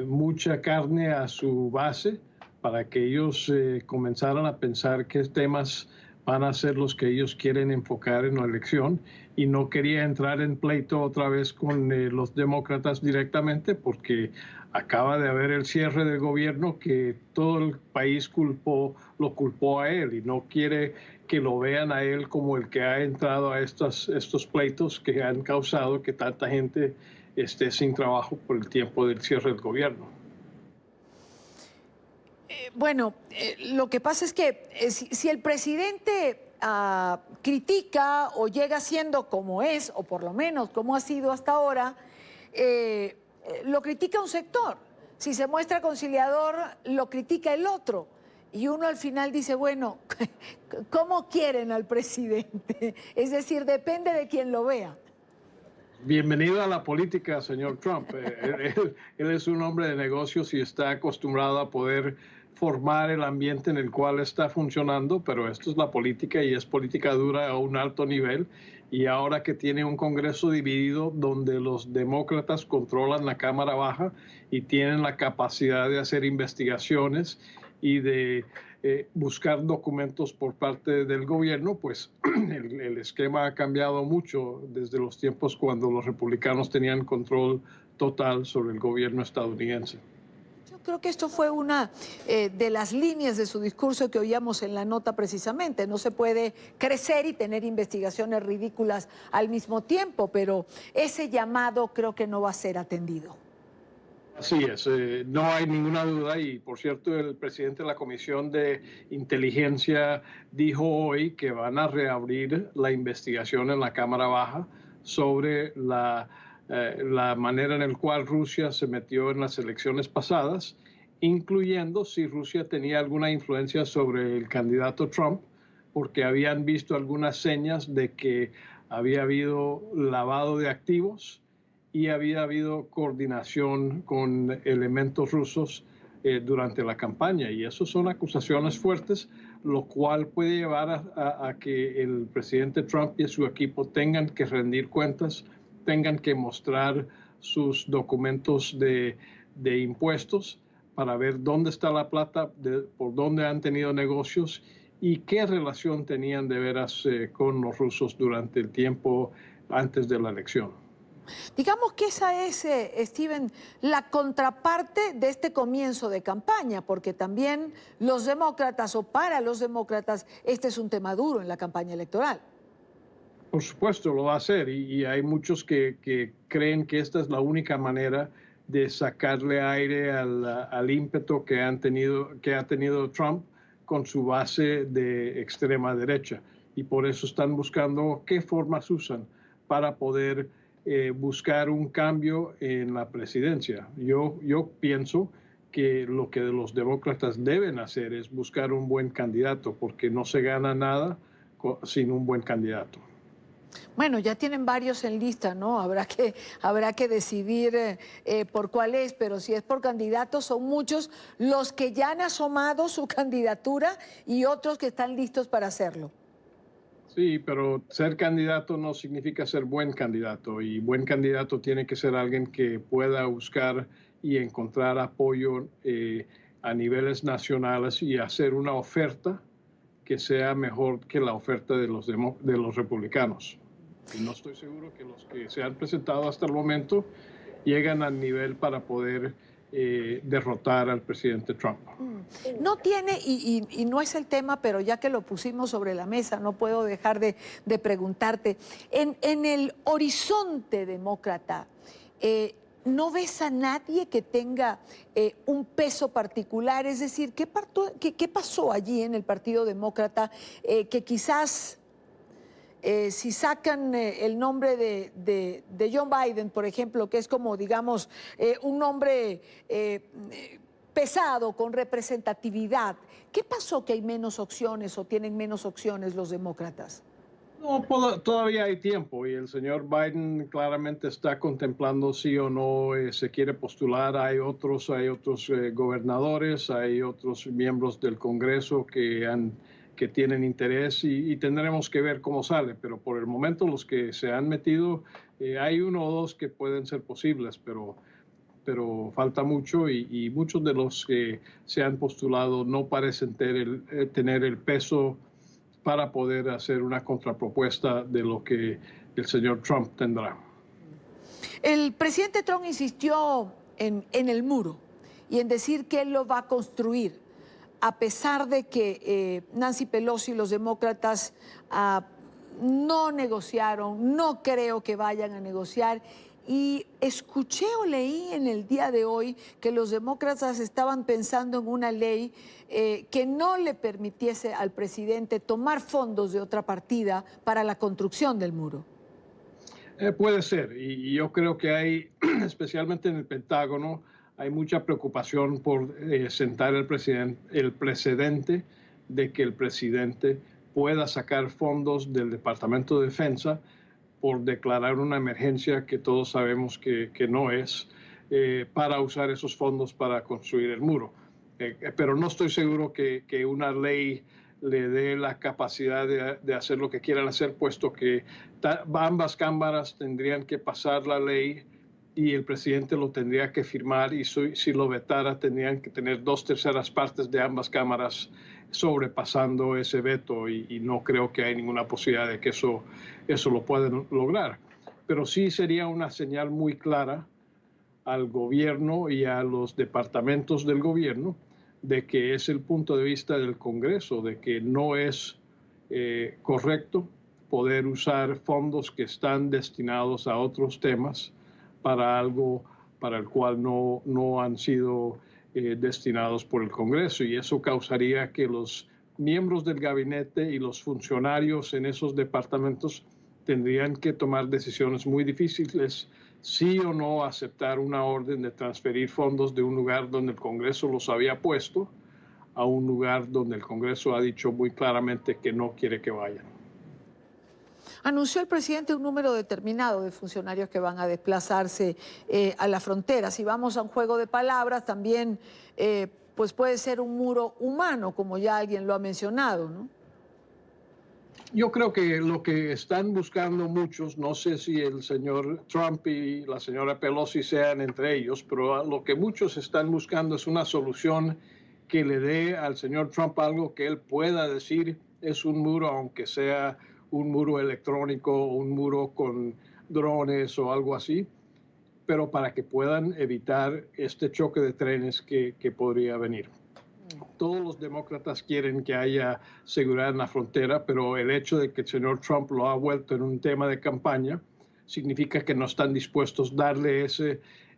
mucha carne a su base para que ellos comenzaran a pensar qué temas van a ser los que ellos quieren enfocar en la elección, y no quería entrar en pleito otra vez con los demócratas directamente, porque acaba de haber el cierre del gobierno que todo el país lo culpó a él, y no quiere que lo vean a él como el que ha entrado a estos pleitos que han causado que tanta gente esté sin trabajo por el tiempo del cierre del gobierno. Bueno, lo que pasa es que si el presidente critica o llega siendo como es, o por lo menos como ha sido hasta ahora, lo critica un sector. Si se muestra conciliador, lo critica el otro. Y uno al final dice, bueno, ¿cómo quieren al presidente? Es decir, depende de quien lo vea. Bienvenido a la política, señor Trump. Él es un hombre de negocios y está acostumbrado a poder formar el ambiente en el cual está funcionando, pero esto es la política y es política dura a un alto nivel. Y ahora que tiene un Congreso dividido donde los demócratas controlan la Cámara Baja y tienen la capacidad de hacer investigaciones y de buscar documentos por parte del gobierno, pues el esquema ha cambiado mucho desde los tiempos cuando los republicanos tenían control total sobre el gobierno estadounidense. Creo que esto fue una de las líneas de su discurso que oíamos en la nota precisamente. No se puede crecer y tener investigaciones ridículas al mismo tiempo, pero ese llamado creo que no va a ser atendido. Así es, no hay ninguna duda y por cierto el presidente de la Comisión de Inteligencia dijo hoy que van a reabrir la investigación en la Cámara Baja sobre la manera en la cual Rusia se metió en las elecciones pasadas, incluyendo si Rusia tenía alguna influencia sobre el candidato Trump, porque habían visto algunas señas de que había habido lavado de activos y había habido coordinación con elementos rusos durante la campaña. Y eso son acusaciones fuertes, lo cual puede llevar a que el presidente Trump y su equipo tengan que rendir cuentas, tengan que mostrar sus documentos de impuestos para ver dónde está la plata, por dónde han tenido negocios y qué relación tenían de veras con los rusos durante el tiempo antes de la elección. Digamos que esa es, Steven, la contraparte de este comienzo de campaña, porque también los demócratas, o para los demócratas, este es un tema duro en la campaña electoral. Por supuesto, lo va a hacer, y hay muchos que creen que esta es la única manera de sacarle aire al ímpetu que ha tenido Trump con su base de extrema derecha, y por eso están buscando qué formas usan para poder buscar un cambio en la presidencia. Yo pienso que lo que los demócratas deben hacer es buscar un buen candidato, porque no se gana nada sin un buen candidato. Bueno, ya tienen varios en lista, ¿no? Habrá que decidir por cuál es, pero si es por candidatos, son muchos los que ya han asomado su candidatura y otros que están listos para hacerlo. Sí, pero ser candidato no significa ser buen candidato, y buen candidato tiene que ser alguien que pueda buscar y encontrar apoyo a niveles nacionales y hacer una oferta que sea mejor que la oferta de los republicanos. Y no estoy seguro que los que se han presentado hasta el momento llegan al nivel para poder derrotar al presidente Trump. No tiene, y no es el tema, pero ya que lo pusimos sobre la mesa, no puedo dejar de preguntarte, en el horizonte demócrata, ¿no ves a nadie que tenga un peso particular? Es decir, ¿qué pasó allí en el Partido Demócrata que quizás... si sacan el nombre de John Biden, por ejemplo, que es como, digamos, un nombre pesado, con representatividad, ¿qué pasó que hay menos opciones o tienen menos opciones los demócratas? No, todavía hay tiempo, y el señor Biden claramente está contemplando si o no se quiere postular. Hay otros gobernadores, hay otros miembros del Congreso que tienen interés, y tendremos que ver cómo sale, pero por el momento los que se han metido, hay uno o dos que pueden ser posibles, pero falta mucho, y muchos de los que se han postulado no parecen tener el peso para poder hacer una contrapropuesta de lo que el señor Trump tendrá. El presidente Trump insistió en el muro y en decir que él lo va a construir, a pesar de que Nancy Pelosi y los demócratas no negociaron, no creo que vayan a negociar. Y escuché o leí en el día de hoy que los demócratas estaban pensando en una ley que no le permitiese al presidente tomar fondos de otra partida para la construcción del muro. Puede ser, y yo creo que hay, especialmente en el Pentágono, hay mucha preocupación por sentar el precedente de que el presidente pueda sacar fondos del Departamento de Defensa por declarar una emergencia que todos sabemos que no es, para usar esos fondos para construir el muro. Pero no estoy seguro que una ley le dé la capacidad de hacer lo que quieran hacer, puesto que ambas cámaras tendrían que pasar la ley y el presidente lo tendría que firmar, y si lo vetara tendrían que tener 2/3 partes de ambas cámaras sobrepasando ese veto, y no creo que hay ninguna posibilidad de que eso lo puedan lograr. Pero sí sería una señal muy clara al gobierno y a los departamentos del gobierno de que es el punto de vista del Congreso, de que no es correcto poder usar fondos que están destinados a otros temas para algo para el cual no han sido destinados por el Congreso, y eso causaría que los miembros del gabinete y los funcionarios en esos departamentos tendrían que tomar decisiones muy difíciles, sí o no aceptar una orden de transferir fondos de un lugar donde el Congreso los había puesto a un lugar donde el Congreso ha dicho muy claramente que no quiere que vayan. Anunció el presidente un número determinado de funcionarios que van a desplazarse a la frontera. Si vamos a un juego de palabras, también pues puede ser un muro humano, como ya alguien lo ha mencionado, ¿no? Yo creo que lo que están buscando muchos, no sé si el señor Trump y la señora Pelosi sean entre ellos, pero lo que muchos están buscando es una solución que le dé al señor Trump algo que él pueda decir es un muro, aunque sea un muro electrónico o un muro con drones o algo así, pero para que puedan evitar este choque de trenes que podría venir. Todos los demócratas quieren que haya seguridad en la frontera, pero el hecho de que el señor Trump lo ha vuelto en un tema de campaña significa que no están dispuestos a darle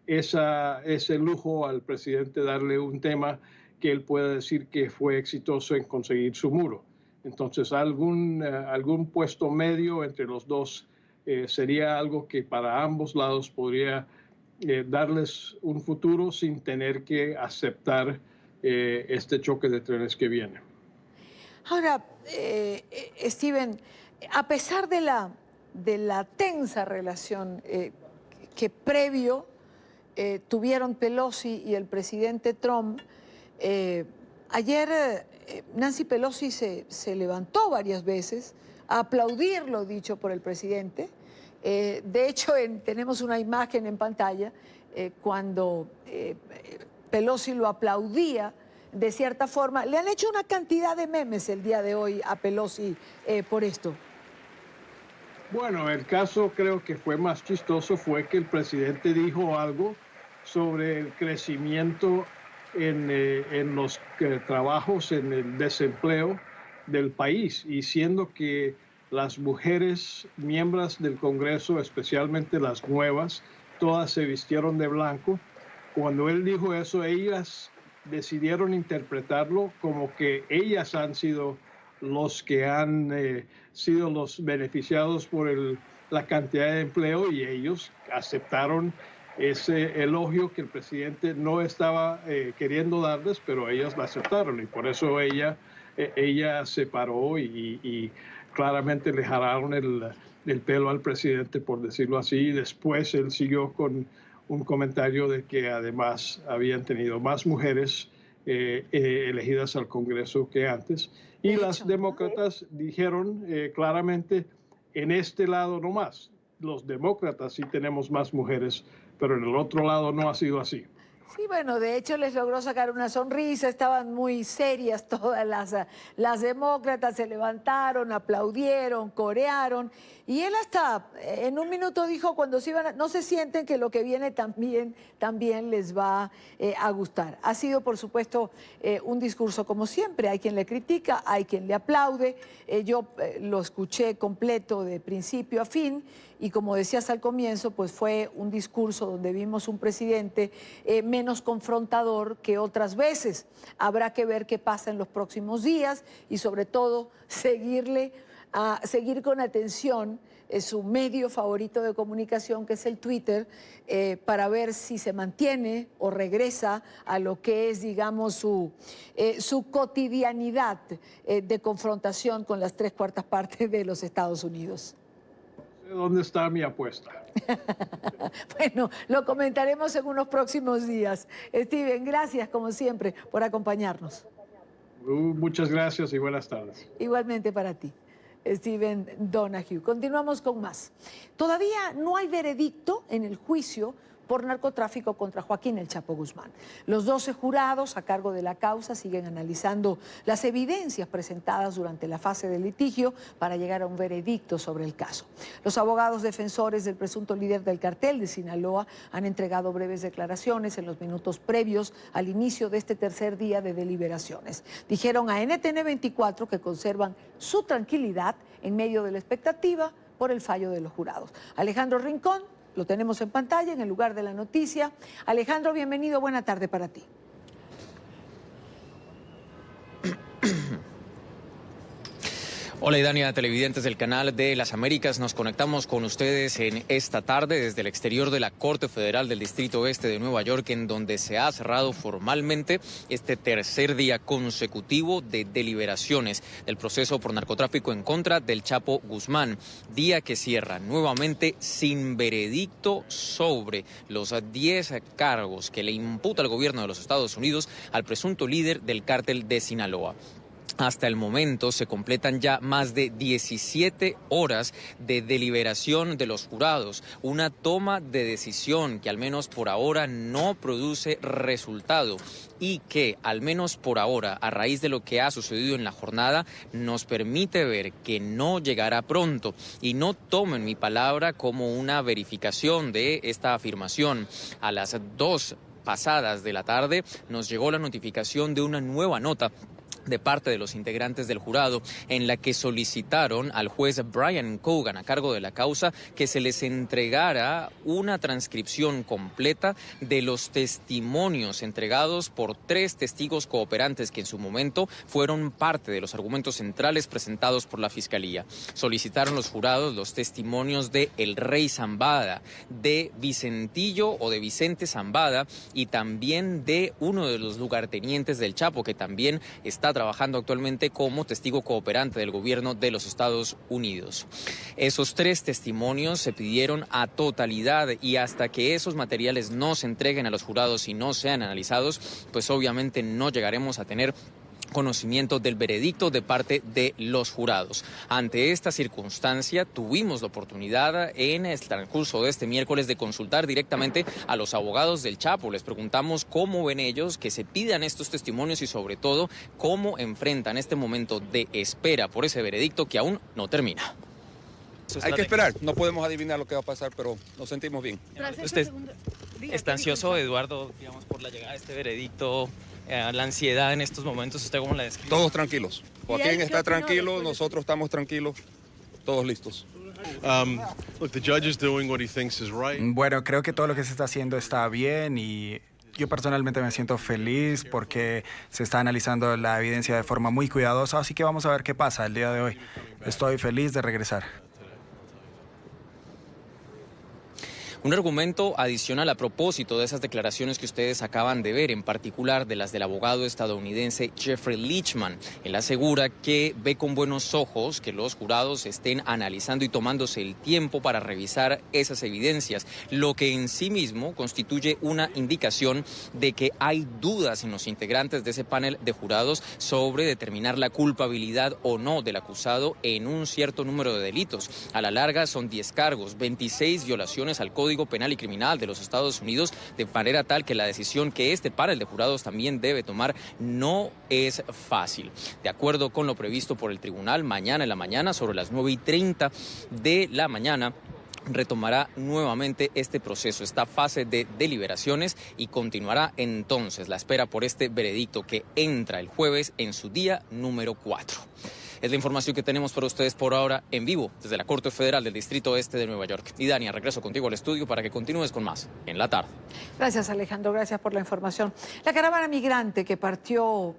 ese lujo al presidente, darle un tema que él pueda decir que fue exitoso en conseguir su muro. Entonces, algún puesto medio entre los dos sería algo que para ambos lados podría darles un futuro sin tener que aceptar este choque de trenes que viene. Ahora, Steven, a pesar de la tensa relación que previo tuvieron Pelosi y el presidente Trump, ayer Nancy Pelosi se levantó varias veces a aplaudir lo dicho por el presidente. De hecho, tenemos una imagen en pantalla cuando Pelosi lo aplaudía de cierta forma. Le han hecho una cantidad de memes el día de hoy a Pelosi por esto. Bueno, el caso creo que fue más chistoso fue que el presidente dijo algo sobre el crecimiento en los trabajos, en el desempleo del país, y siendo que las mujeres miembros del Congreso, especialmente las nuevas, todas se vistieron de blanco. Cuando él dijo eso, ellas decidieron interpretarlo como que ellas han sido los que han sido los beneficiados por la cantidad de empleo, y ellos aceptaron ese elogio que el presidente no estaba queriendo darles, pero ellas la aceptaron, y por eso ella se paró y claramente le jalaron el pelo al presidente, por decirlo así, y después él siguió con un comentario de que además habían tenido más mujeres elegidas al Congreso que antes, y las demócratas dijeron claramente, en este lado no más, los demócratas sí tenemos más mujeres, pero en el otro lado no ha sido así. Sí, bueno, de hecho les logró sacar una sonrisa, estaban muy serias todas las demócratas, se levantaron, aplaudieron, corearon, y él hasta en un minuto dijo cuando se iban, no se sienten que lo que viene también les va a gustar. Ha sido, por supuesto, un discurso como siempre, hay quien le critica, hay quien le aplaude, yo lo escuché completo de principio a fin, y como decías al comienzo, pues fue un discurso donde vimos un presidente menos confrontador que otras veces. Habrá que ver qué pasa en los próximos días y sobre todo seguir con atención su medio favorito de comunicación, que es el Twitter, para ver si se mantiene o regresa a lo que es, digamos, su cotidianidad de confrontación con las 3/4 partes de los Estados Unidos. ¿Dónde está mi apuesta? Bueno, lo comentaremos en unos próximos días. Steven, gracias como siempre por acompañarnos. Muchas gracias y buenas tardes. Igualmente para ti, Steven Donahue. Continuamos con más. Todavía no hay veredicto en el juicio por narcotráfico contra Joaquín El Chapo Guzmán. Los 12 jurados a cargo de la causa siguen analizando las evidencias presentadas durante la fase del litigio para llegar a un veredicto sobre el caso. Los abogados defensores del presunto líder del cartel de Sinaloa han entregado breves declaraciones en los minutos previos al inicio de este tercer día de deliberaciones. Dijeron a NTN 24 que conservan su tranquilidad en medio de la expectativa por el fallo de los jurados. Alejandro Rincón, lo tenemos en pantalla en el lugar de la noticia. Alejandro, bienvenido, buena tarde para ti. Hola Idania, televidentes del canal de las Américas, nos conectamos con ustedes en esta tarde desde el exterior de la Corte Federal del Distrito Oeste de Nueva York, en donde se ha cerrado formalmente este tercer día consecutivo de deliberaciones del proceso por narcotráfico en contra del Chapo Guzmán, día que cierra nuevamente sin veredicto sobre los 10 cargos que le imputa el gobierno de los Estados Unidos al presunto líder del cártel de Sinaloa. Hasta el momento se completan ya más de 17 horas de deliberación de los jurados, una toma de decisión que al menos por ahora no produce resultado y que al menos por ahora, a raíz de lo que ha sucedido en la jornada, nos permite ver que no llegará pronto. Y no tomen mi palabra como una verificación de esta afirmación. A las 2 pasadas de la tarde nos llegó la notificación de una nueva nota de parte de los integrantes del jurado, en la que solicitaron al juez Brian Cogan, a cargo de la causa, que se les entregara una transcripción completa de los testimonios entregados por 3 testigos cooperantes que en su momento fueron parte de los argumentos centrales presentados por la Fiscalía. Solicitaron los jurados los testimonios de El Rey Zambada, de Vicentillo o de Vicente Zambada y también de uno de los lugartenientes del Chapo, que también está trabajando actualmente como testigo cooperante del gobierno de los Estados Unidos. Esos 3 testimonios se pidieron a totalidad y hasta que esos materiales no se entreguen a los jurados y no sean analizados, pues obviamente no llegaremos a tener conocimiento del veredicto de parte de los jurados. Ante esta circunstancia, tuvimos la oportunidad en el transcurso de este miércoles de consultar directamente a los abogados del Chapo. Les preguntamos cómo ven ellos que se pidan estos testimonios y sobre todo cómo enfrentan este momento de espera por ese veredicto que aún no termina. Hay que esperar, no podemos adivinar lo que va a pasar, pero nos sentimos bien. ¿Usted está ansioso, Eduardo, digamos, por la llegada de este veredicto? La ansiedad en estos momentos, ¿usted cómo la describe? Todos tranquilos. Joaquín está tranquilo, nosotros estamos tranquilos, todos listos. Bueno, creo que todo lo que se está haciendo está bien y yo personalmente me siento feliz porque se está analizando la evidencia de forma muy cuidadosa, así que vamos a ver qué pasa el día de hoy. Estoy feliz de regresar. Un argumento adicional a propósito de esas declaraciones que ustedes acaban de ver, en particular de las del abogado estadounidense Jeffrey Lichman. Él asegura que ve con buenos ojos que los jurados estén analizando y tomándose el tiempo para revisar esas evidencias, lo que en sí mismo constituye una indicación de que hay dudas en los integrantes de ese panel de jurados sobre determinar la culpabilidad o no del acusado en un cierto número de delitos. A la larga son 10 cargos, 26 violaciones al Código Penal y Criminal de los Estados Unidos, de manera tal que la decisión que este panel de jurados también debe tomar no es fácil. De acuerdo con lo previsto por el tribunal, mañana en la mañana, sobre las 9:30 de la mañana, retomará nuevamente este proceso, esta fase de deliberaciones, y continuará entonces la espera por este veredicto que entra el jueves en su día número 4. Es la información que tenemos para ustedes por ahora en vivo desde la Corte Federal del Distrito Oeste de Nueva York. Y Dania, regreso contigo al estudio para que continúes con más en la tarde. Gracias, Alejandro, gracias por la información. La caravana migrante que partió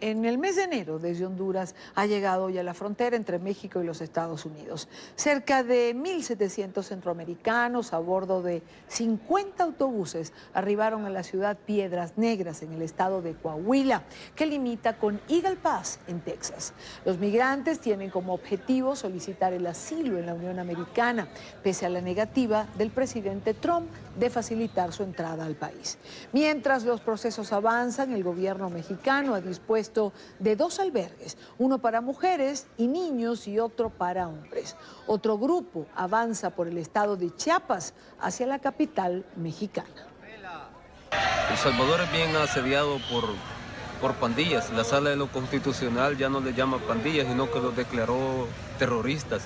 en el mes de enero desde Honduras ha llegado hoy a la frontera entre México y los Estados Unidos. Cerca de 1.700 centroamericanos a bordo de 50 autobuses arribaron a la ciudad Piedras Negras en el estado de Coahuila, que limita con Eagle Pass en Texas. Los migrantes tienen como objetivo solicitar el asilo en la Unión Americana, pese a la negativa del presidente Trump de facilitar su entrada al país. Mientras los procesos avanzan, el gobierno mexicano ha dispuesto presupuesto de 2 albergues, uno para mujeres y niños y otro para hombres. Otro grupo avanza por el estado de Chiapas hacia la capital mexicana. El Salvador es bien asediado por pandillas. La Sala de lo Constitucional ya no les llama pandillas, sino que los declaró terroristas.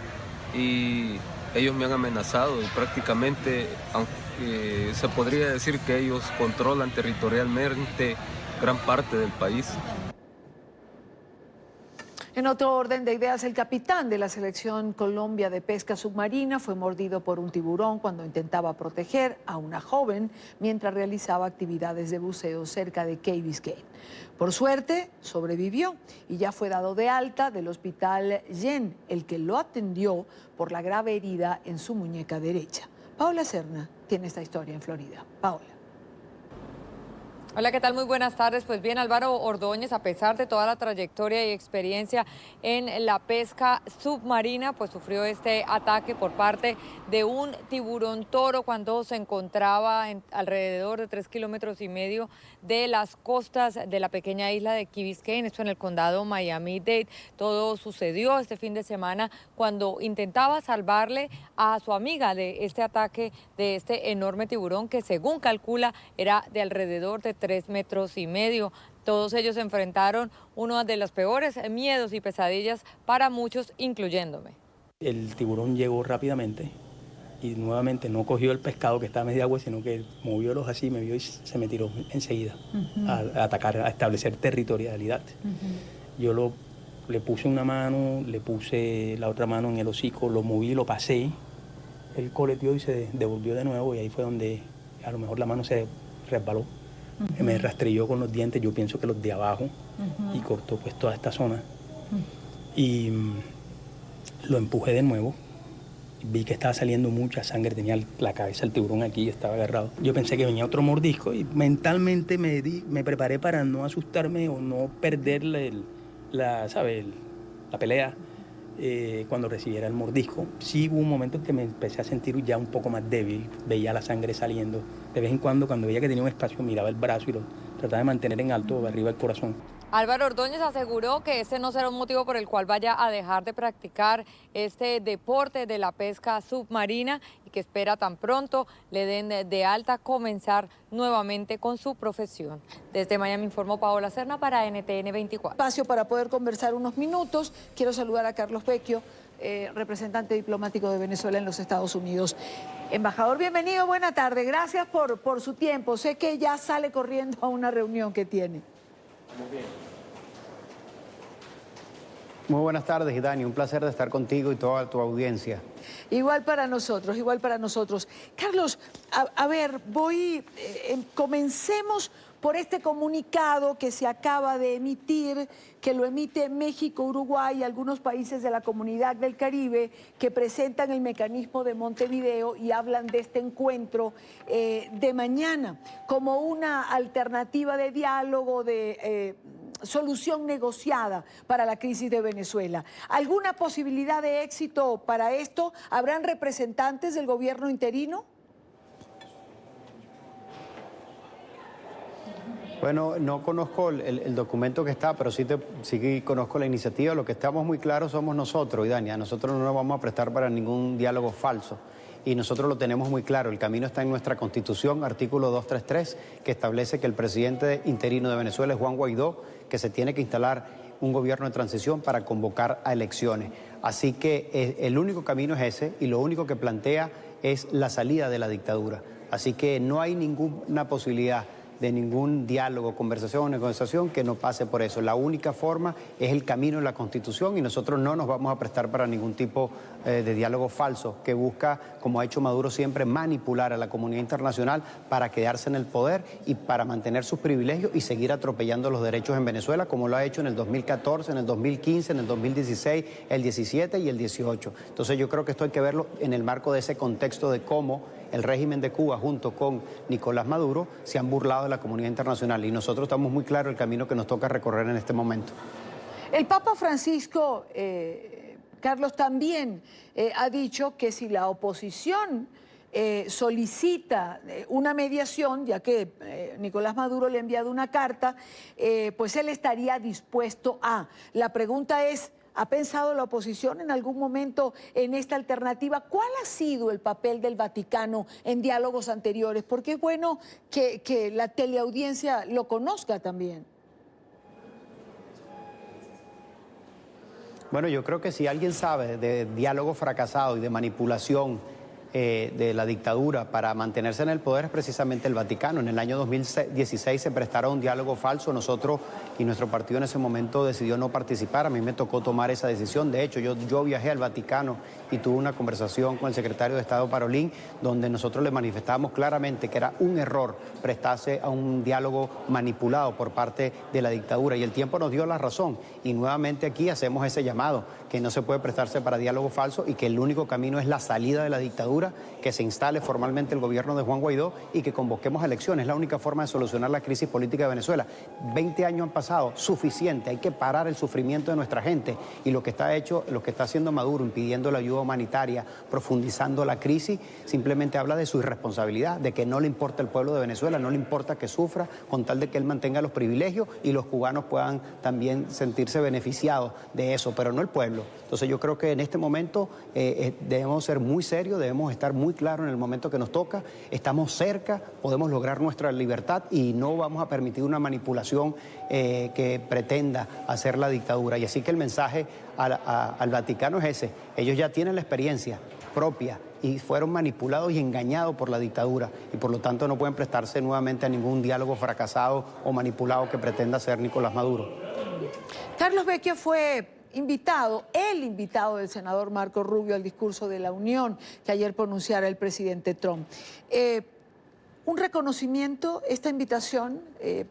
Y ellos me han amenazado y prácticamente, aunque se podría decir que ellos controlan territorialmente gran parte del país. En otro orden de ideas, el capitán de la selección Colombia de pesca submarina fue mordido por un tiburón cuando intentaba proteger a una joven mientras realizaba actividades de buceo cerca de Key Biscayne. Por suerte, sobrevivió y ya fue dado de alta del hospital Yen, el que lo atendió por la grave herida en su muñeca derecha. Paola Serna tiene esta historia en Florida. Paola. Hola, ¿qué tal? Muy buenas tardes. Pues bien, Álvaro Ordóñez, a pesar de toda la trayectoria y experiencia en la pesca submarina, pues sufrió este ataque por parte de un tiburón toro cuando se encontraba alrededor de 3,5 kilómetros de las costas de la pequeña isla de Key Biscayne, esto en el condado Miami-Dade. Todo sucedió este fin de semana cuando intentaba salvarle a su amiga de este ataque de este enorme tiburón que, según calcula, era de alrededor de 3,5 metros. Todos ellos enfrentaron uno de los peores miedos y pesadillas para muchos, incluyéndome. El tiburón llegó rápidamente y nuevamente no cogió el pescado que estaba a media agua, sino que movió los así, me vio y se me tiró enseguida a atacar, a establecer territorialidad. Yo le puse una mano, le puse la otra mano en el hocico, lo moví, lo pasé, él coleteó y se devolvió de nuevo y ahí fue donde a lo mejor la mano se resbaló. Me rastrilló con los dientes, yo pienso que los de abajo, y cortó pues toda esta zona. Y lo empujé de nuevo, vi que estaba saliendo mucha sangre, tenía la cabeza del tiburón aquí, estaba agarrado. Yo pensé que venía otro mordisco y mentalmente me preparé para no asustarme o no perder la pelea cuando recibiera el mordisco. Sí hubo un momento en que me empecé a sentir ya un poco más débil, veía la sangre saliendo. De vez en cuando veía que tenía un espacio, miraba el brazo y lo trataba de mantener en alto, arriba del corazón. Álvaro Ordóñez aseguró que este no será un motivo por el cual vaya a dejar de practicar este deporte de la pesca submarina y que espera tan pronto le den de alta comenzar nuevamente con su profesión. Desde Miami informó Paola Serna para NTN 24. Espacio para poder conversar unos minutos. Quiero saludar a Carlos Vecchio, representante diplomático de Venezuela en los Estados Unidos. Embajador, bienvenido, buena tarde. Gracias por su tiempo. Sé que ya sale corriendo a una reunión que tiene. Muy bien. Muy buenas tardes, Dani. Un placer de estar contigo y toda tu audiencia. Igual para nosotros, igual para nosotros. Carlos, a ver, comencemos por este comunicado que se acaba de emitir, que lo emite México, Uruguay y algunos países de la Comunidad del Caribe que presentan el mecanismo de Montevideo y hablan de este encuentro de mañana como una alternativa de diálogo, de solución negociada para la crisis de Venezuela. ¿Alguna posibilidad de éxito para esto? ¿Habrán representantes del gobierno interino? Bueno, no conozco el documento que está, pero sí conozco la iniciativa. Lo que estamos muy claros somos nosotros, Idania. Nosotros no nos vamos a prestar para ningún diálogo falso. Y nosotros lo tenemos muy claro. El camino está en nuestra Constitución, artículo 233, que establece que el presidente interino de Venezuela es Juan Guaidó, que se tiene que instalar un gobierno de transición para convocar a elecciones. Así que el único camino es ese y lo único que plantea es la salida de la dictadura. Así que no hay ninguna posibilidad de ningún diálogo, conversación o negociación que no pase por eso. La única forma es el camino en la Constitución y nosotros no nos vamos a prestar para ningún tipo de diálogo falso que busca, como ha hecho Maduro siempre, manipular a la comunidad internacional para quedarse en el poder y para mantener sus privilegios y seguir atropellando los derechos en Venezuela, como lo ha hecho en el 2014, en el 2015, en el 2016, el 17 y el 18. Entonces yo creo que esto hay que verlo en el marco de ese contexto de cómo el régimen de Cuba junto con Nicolás Maduro se han burlado de la comunidad internacional y nosotros estamos muy claros el camino que nos toca recorrer en este momento. El Papa Francisco, Carlos, también ha dicho que si la oposición solicita una mediación, ya que Nicolás Maduro le ha enviado una carta, pues él estaría dispuesto a. La pregunta es, ¿ha pensado la oposición en algún momento en esta alternativa? ¿Cuál ha sido el papel del Vaticano en diálogos anteriores? Porque es bueno que la teleaudiencia lo conozca también. Bueno, yo creo que si alguien sabe de diálogo fracasado y de manipulación de la dictadura para mantenerse en el poder es precisamente el Vaticano. En el año 2016 se prestaron a un diálogo falso. Nosotros y nuestro partido en ese momento decidió no participar. A mí me tocó tomar esa decisión. De hecho, yo viajé al Vaticano y tuve una conversación con el secretario de Estado Parolín, donde nosotros le manifestábamos claramente que era un error prestarse a un diálogo manipulado por parte de la dictadura. Y el tiempo nos dio la razón. Y nuevamente aquí hacemos ese llamado, que no se puede prestarse para diálogo falso y que el único camino es la salida de la dictadura, que se instale formalmente el gobierno de Juan Guaidó y que convoquemos elecciones. Es la única forma de solucionar la crisis política de Venezuela. 20 años han pasado, suficiente. Hay que parar el sufrimiento de nuestra gente. Y lo que está haciendo Maduro, impidiendo la ayuda humanitaria, profundizando la crisis, simplemente habla de su irresponsabilidad, de que no le importa el pueblo de Venezuela, no le importa que sufra, con tal de que él mantenga los privilegios y los cubanos puedan también sentirse beneficiados de eso, pero no el pueblo. Entonces yo creo que en este momento debemos ser muy serios, debemos estar muy claros en el momento que nos toca. Estamos cerca, podemos lograr nuestra libertad y no vamos a permitir una manipulación que pretenda hacer la dictadura. Y así que el mensaje al Vaticano es ese. Ellos ya tienen la experiencia propia y fueron manipulados y engañados por la dictadura y por lo tanto no pueden prestarse nuevamente a ningún diálogo fracasado o manipulado que pretenda hacer Nicolás Maduro. Carlos Vecchio fue el invitado del senador Marco Rubio al discurso de la Unión que ayer pronunciara el presidente Trump. ¿Un reconocimiento, esta invitación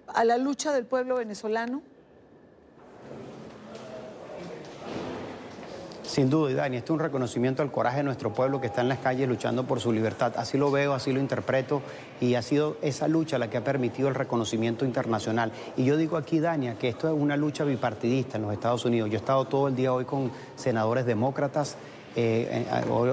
a la lucha del pueblo venezolano? Sin duda, Idania, este es un reconocimiento al coraje de nuestro pueblo que está en las calles luchando por su libertad. Así lo veo, así lo interpreto y ha sido esa lucha la que ha permitido el reconocimiento internacional. Y yo digo aquí, Dania, que esto es una lucha bipartidista en los Estados Unidos. Yo he estado todo el día hoy con senadores demócratas.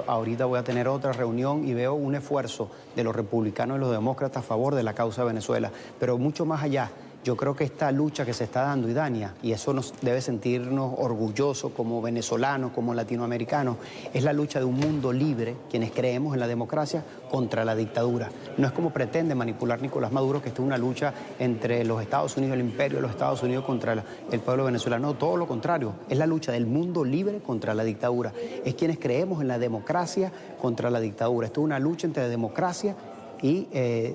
Ahorita voy a tener otra reunión y veo un esfuerzo de los republicanos y los demócratas a favor de la causa de Venezuela. Pero mucho más allá, yo creo que esta lucha que se está dando, Idania, y eso nos debe sentirnos orgullosos como venezolanos, como latinoamericanos, es la lucha de un mundo libre, quienes creemos en la democracia, contra la dictadura. No es como pretende manipular Nicolás Maduro, que esta es una lucha entre los Estados Unidos, el imperio de los Estados Unidos contra el pueblo venezolano. Todo lo contrario, es la lucha del mundo libre contra la dictadura. Es quienes creemos en la democracia contra la dictadura. Esto es una lucha entre democracia y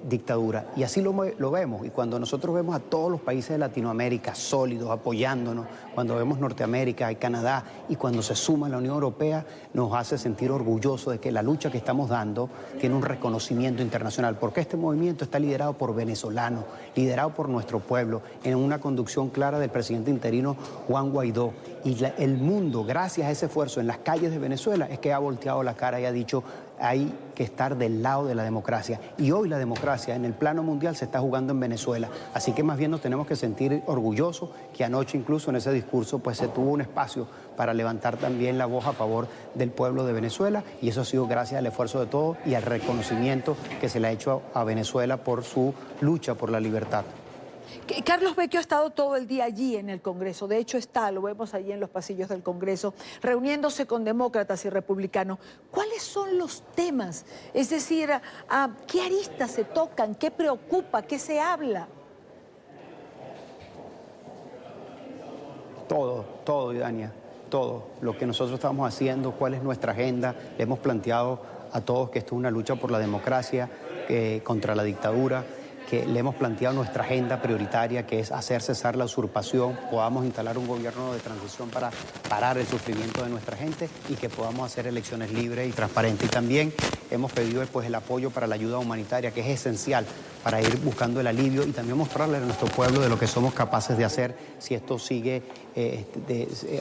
dictadura. Y así lo vemos. Y cuando nosotros vemos a todos los países de Latinoamérica sólidos, apoyándonos, cuando vemos Norteamérica y Canadá, y cuando se suma la Unión Europea, nos hace sentir orgullosos de que la lucha que estamos dando tiene un reconocimiento internacional, porque este movimiento está liderado por venezolanos, liderado por nuestro pueblo, en una conducción clara del presidente interino Juan Guaidó. Y el mundo, gracias a ese esfuerzo en las calles de Venezuela, es que ha volteado la cara y ha dicho: hay que estar del lado de la democracia. Y hoy la democracia en el plano mundial se está jugando en Venezuela. Así que más bien nos tenemos que sentir orgullosos que anoche incluso en ese discurso pues se tuvo un espacio para levantar también la voz a favor del pueblo de Venezuela, y eso ha sido gracias al esfuerzo de todos y al reconocimiento que se le ha hecho a Venezuela por su lucha por la libertad. Carlos Vecchio ha estado todo el día allí en el Congreso. De hecho lo vemos allí en los pasillos del Congreso, reuniéndose con demócratas y republicanos. ¿Cuáles son los temas? Es decir, ¿qué aristas se tocan? ¿Qué preocupa? ¿Qué se habla? Todo, Idania, todo. Lo que nosotros estamos haciendo, cuál es nuestra agenda. Le hemos planteado a todos que esto es una lucha por la democracia, contra la dictadura, que le hemos planteado nuestra agenda prioritaria, que es hacer cesar la usurpación, podamos instalar un gobierno de transición para parar el sufrimiento de nuestra gente y que podamos hacer elecciones libres y transparentes. Y también hemos pedido pues, el apoyo para la ayuda humanitaria, que es esencial para ir buscando el alivio y también mostrarle a nuestro pueblo de lo que somos capaces de hacer si esto sigue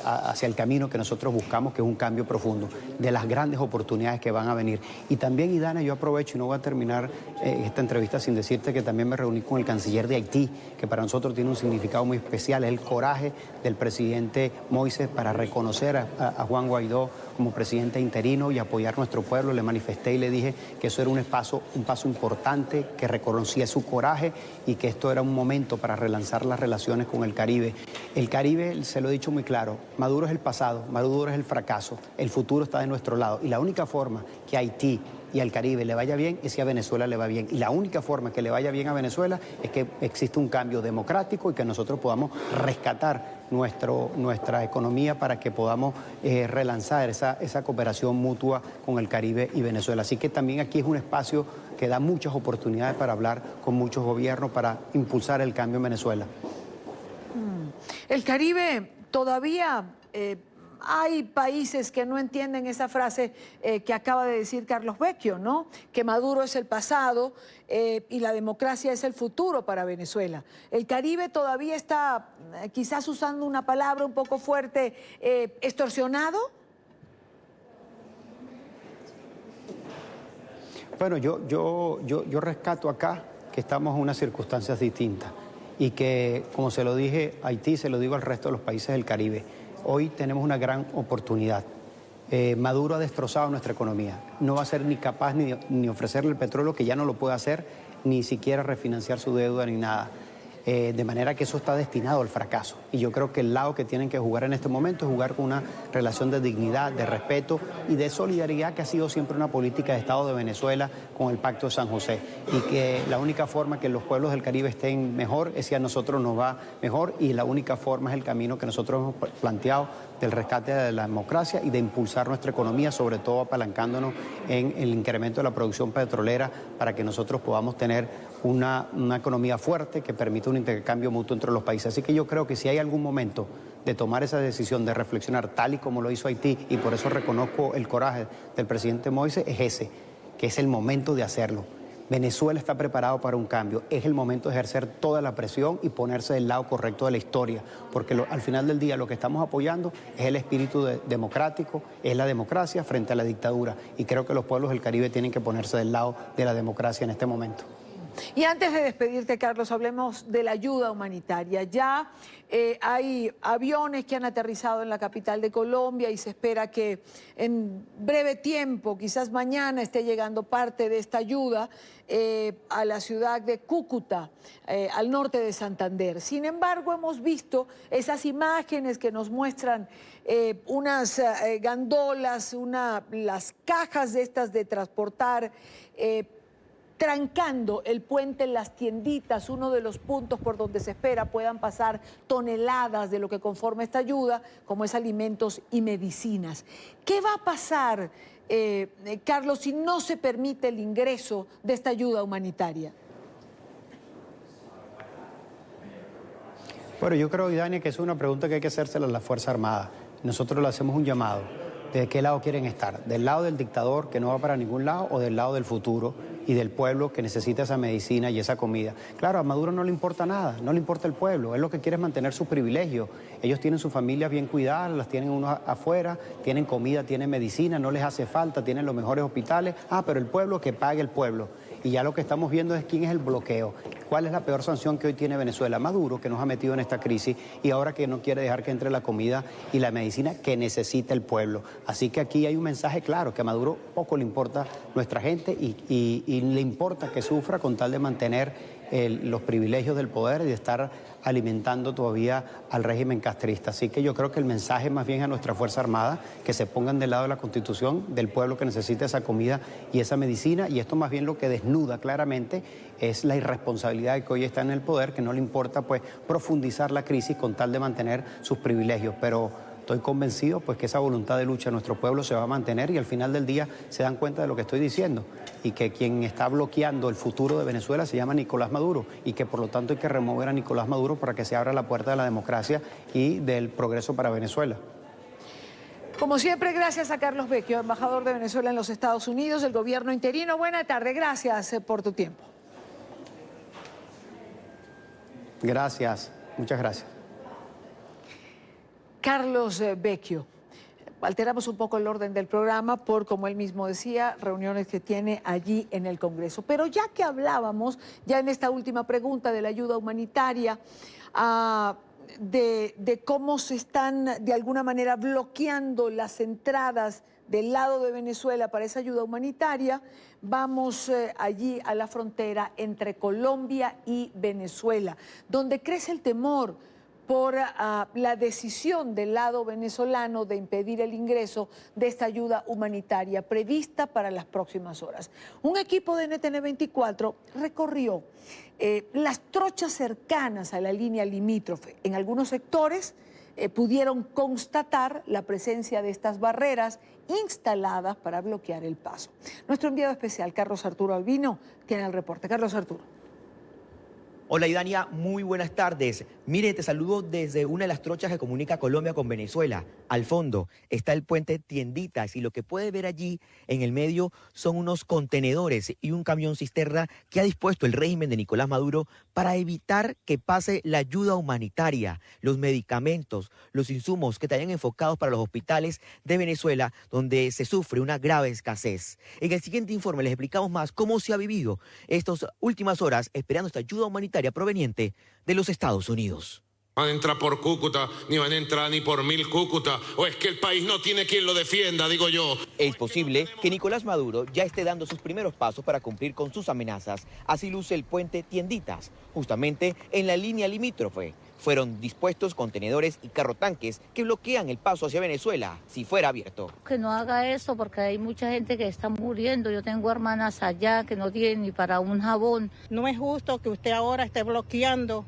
hacia el camino que nosotros buscamos, que es un cambio profundo, de las grandes oportunidades que van a venir. Y también, Idana, yo aprovecho y no voy a terminar esta entrevista sin decirte que también me reuní con el canciller de Haití, que para nosotros tiene un significado muy especial, es el coraje del presidente Moïse para reconocer a Juan Guaidó como presidente interino y apoyar a nuestro pueblo. Le manifesté y le dije que eso era un paso importante, que reconocía su coraje y que esto era un momento para relanzar las relaciones con el Caribe. El Caribe, se lo he dicho muy claro, Maduro es el pasado, Maduro es el fracaso, el futuro está de nuestro lado y la única forma que Haití y al Caribe le vaya bien es si a Venezuela le va bien. Y la única forma que le vaya bien a Venezuela es que existe un cambio democrático y que nosotros podamos rescatar nuestra economía para que podamos relanzar esa cooperación mutua con el Caribe y Venezuela. Así que también aquí es un espacio que da muchas oportunidades para hablar con muchos gobiernos para impulsar el cambio en Venezuela. El Caribe todavía... hay países que no entienden esa frase que acaba de decir Carlos Vecchio, ¿no? Que Maduro es el pasado y la democracia es el futuro para Venezuela. El Caribe todavía está, quizás usando una palabra un poco fuerte, extorsionado. Bueno, yo rescato acá que estamos en unas circunstancias distintas y que, como se lo dije a Haití, se lo digo al resto de los países del Caribe. Hoy tenemos una gran oportunidad. Maduro ha destrozado nuestra economía. No va a ser ni capaz ni ofrecerle el petróleo, que ya no lo puede hacer, ni siquiera refinanciar su deuda ni nada. De manera que eso está destinado al fracaso. Y yo creo que el lado que tienen que jugar en este momento es jugar con una relación de dignidad, de respeto y de solidaridad, que ha sido siempre una política de Estado de Venezuela con el Pacto de San José. Y que la única forma que los pueblos del Caribe estén mejor es si a nosotros nos va mejor, y la única forma es el camino que nosotros hemos planteado del rescate de la democracia y de impulsar nuestra economía, sobre todo apalancándonos en el incremento de la producción petrolera para que nosotros podamos tener una economía fuerte que permita un intercambio mutuo entre los países. Así que yo creo que si hay algún momento de tomar esa decisión, de reflexionar tal y como lo hizo Haití, y por eso reconozco el coraje del presidente Moïse, es ese, que es el momento de hacerlo. Venezuela está preparado para un cambio, es el momento de ejercer toda la presión y ponerse del lado correcto de la historia, porque al final del día lo que estamos apoyando es el espíritu democrático, es la democracia frente a la dictadura, y creo que los pueblos del Caribe tienen que ponerse del lado de la democracia en este momento. Y antes de despedirte, Carlos, hablemos de la ayuda humanitaria. Ya hay aviones que han aterrizado en la capital de Colombia y se espera que en breve tiempo, quizás mañana, esté llegando parte de esta ayuda a la ciudad de Cúcuta, al norte de Santander. Sin embargo, hemos visto esas imágenes que nos muestran unas gandolas, las cajas de estas de transportar, trancando el puente en las tienditas, uno de los puntos por donde se espera puedan pasar toneladas de lo que conforma esta ayuda, como es alimentos y medicinas. ¿Qué va a pasar, Carlos, si no se permite el ingreso de esta ayuda humanitaria? Bueno, yo creo, Idania, que es una pregunta que hay que hacérsela a la Fuerza Armada. Nosotros le hacemos un llamado. ¿De qué lado quieren estar? ¿Del lado del dictador, que no va para ningún lado, o del lado del futuro y del pueblo que necesita esa medicina y esa comida? Claro, a Maduro no le importa nada, no le importa el pueblo, él lo que quiere es mantener sus privilegios. Ellos tienen sus familias bien cuidadas, las tienen unos afuera, tienen comida, tienen medicina, no les hace falta, tienen los mejores hospitales. Pero el pueblo, que pague el pueblo. Y ya lo que estamos viendo es quién es el bloqueo. ¿Cuál es la peor sanción que hoy tiene Venezuela? Maduro, que nos ha metido en esta crisis y ahora que no quiere dejar que entre la comida y la medicina que necesita el pueblo. Así que aquí hay un mensaje claro, que a Maduro poco le importa nuestra gente y le importa que sufra con tal de mantener los privilegios del poder y de estar alimentando todavía al régimen castrista. Así que yo creo que el mensaje más bien a nuestra Fuerza Armada, que se pongan del lado de la Constitución, del pueblo que necesita esa comida y esa medicina, y esto más bien lo que desnuda claramente es la irresponsabilidad de que hoy está en el poder, que no le importa pues profundizar la crisis con tal de mantener sus privilegios, pero estoy convencido pues que esa voluntad de lucha de nuestro pueblo se va a mantener y al final del día se dan cuenta de lo que estoy diciendo y que quien está bloqueando el futuro de Venezuela se llama Nicolás Maduro y que por lo tanto hay que remover a Nicolás Maduro para que se abra la puerta de la democracia y del progreso para Venezuela. Como siempre, gracias a Carlos Vecchio, embajador de Venezuela en los Estados Unidos, el gobierno interino. Buena tarde, gracias por tu tiempo. Gracias, muchas gracias. Carlos Vecchio. Alteramos un poco el orden del programa por, como él mismo decía, reuniones que tiene allí en el Congreso. Pero ya que hablábamos, ya en esta última pregunta de la ayuda humanitaria, de cómo se están de alguna manera bloqueando las entradas del lado de Venezuela para esa ayuda humanitaria, vamos allí a la frontera entre Colombia y Venezuela, donde crece el temor por la decisión del lado venezolano de impedir el ingreso de esta ayuda humanitaria prevista para las próximas horas. Un equipo de NTN 24 recorrió las trochas cercanas a la línea limítrofe. En algunos sectores pudieron constatar la presencia de estas barreras instaladas para bloquear el paso. Nuestro enviado especial, Carlos Arturo Albino, tiene el reporte. Carlos Arturo. Hola Idania, muy buenas tardes. Mire, te saludo desde una de las trochas que comunica Colombia con Venezuela. Al fondo está el puente Tienditas y lo que puede ver allí en el medio son unos contenedores y un camión cisterna que ha dispuesto el régimen de Nicolás Maduro para evitar que pase la ayuda humanitaria, los medicamentos, los insumos que estarían enfocados para los hospitales de Venezuela, donde se sufre una grave escasez. En el siguiente informe les explicamos más cómo se ha vivido estas últimas horas esperando esta ayuda humanitaria proveniente de los Estados Unidos. Van a entrar por Cúcuta, ni van a entrar ni por 1000 Cúcuta, o es que el país no tiene quien lo defienda, digo yo. Es posible que Nicolás Maduro ya esté dando sus primeros pasos para cumplir con sus amenazas. Así luce el puente Tienditas, justamente en la línea limítrofe. Fueron dispuestos contenedores y carrotanques que bloquean el paso hacia Venezuela si fuera abierto. Que no haga eso porque hay mucha gente que está muriendo. Yo tengo hermanas allá que no tienen ni para un jabón. No es justo que usted ahora esté bloqueando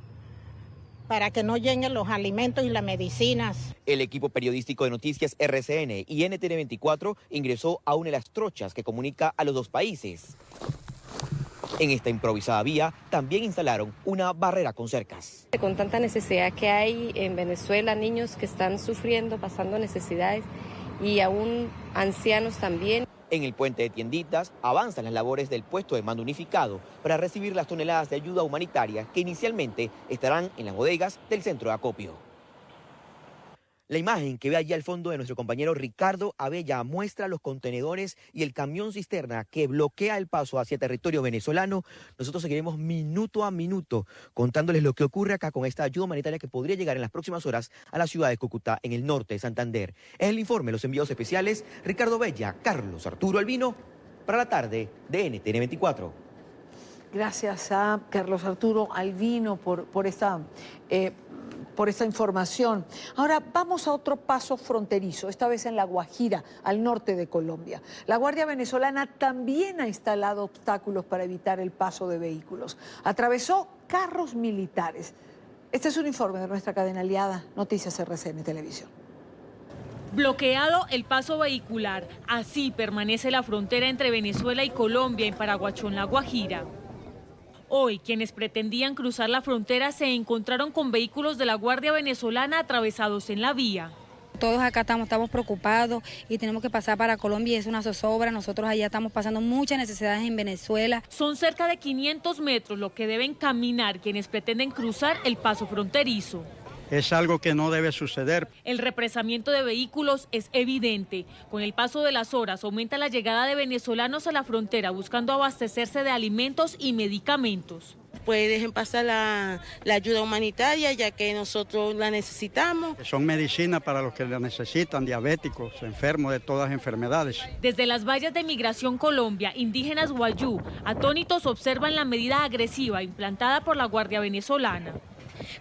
para que no lleguen los alimentos y las medicinas. El equipo periodístico de noticias RCN y NTN 24 ingresó a una de las trochas que comunica a los dos países. En esta improvisada vía también instalaron una barrera con cercas. Con tanta necesidad que hay en Venezuela, niños que están sufriendo, pasando necesidades y aún ancianos también. En el puente de Tienditas avanzan las labores del puesto de mando unificado para recibir las toneladas de ayuda humanitaria que inicialmente estarán en las bodegas del centro de acopio. La imagen que ve allí al fondo de nuestro compañero Ricardo Abella muestra los contenedores y el camión cisterna que bloquea el paso hacia territorio venezolano. Nosotros seguiremos minuto a minuto contándoles lo que ocurre acá con esta ayuda humanitaria que podría llegar en las próximas horas a la ciudad de Cúcuta, en el norte de Santander. Es el informe de los enviados especiales Ricardo Abella, Carlos Arturo Albino, para la tarde de NTN 24. Gracias a Carlos Arturo Albino por esta información. Ahora vamos a otro paso fronterizo, esta vez en La Guajira, al norte de Colombia. La Guardia Venezolana también ha instalado obstáculos para evitar el paso de vehículos. Atravesó carros militares. Este es un informe de nuestra cadena aliada, Noticias RCN Televisión. Bloqueado el paso vehicular. Así permanece la frontera entre Venezuela y Colombia en Paraguachón, La Guajira. Hoy, quienes pretendían cruzar la frontera se encontraron con vehículos de la Guardia Venezolana atravesados en la vía. Todos acá estamos preocupados y tenemos que pasar para Colombia y es una zozobra. Nosotros allá estamos pasando muchas necesidades en Venezuela. Son cerca de 500 metros lo que deben caminar quienes pretenden cruzar el paso fronterizo. Es algo que no debe suceder. El represamiento de vehículos es evidente. Con el paso de las horas aumenta la llegada de venezolanos a la frontera buscando abastecerse de alimentos y medicamentos. Pues dejen pasar la ayuda humanitaria ya que nosotros la necesitamos. Son medicinas para los que la necesitan, diabéticos, enfermos de todas enfermedades. Desde las vallas de Migración Colombia, indígenas guayú, atónitos observan la medida agresiva implantada por la Guardia Venezolana.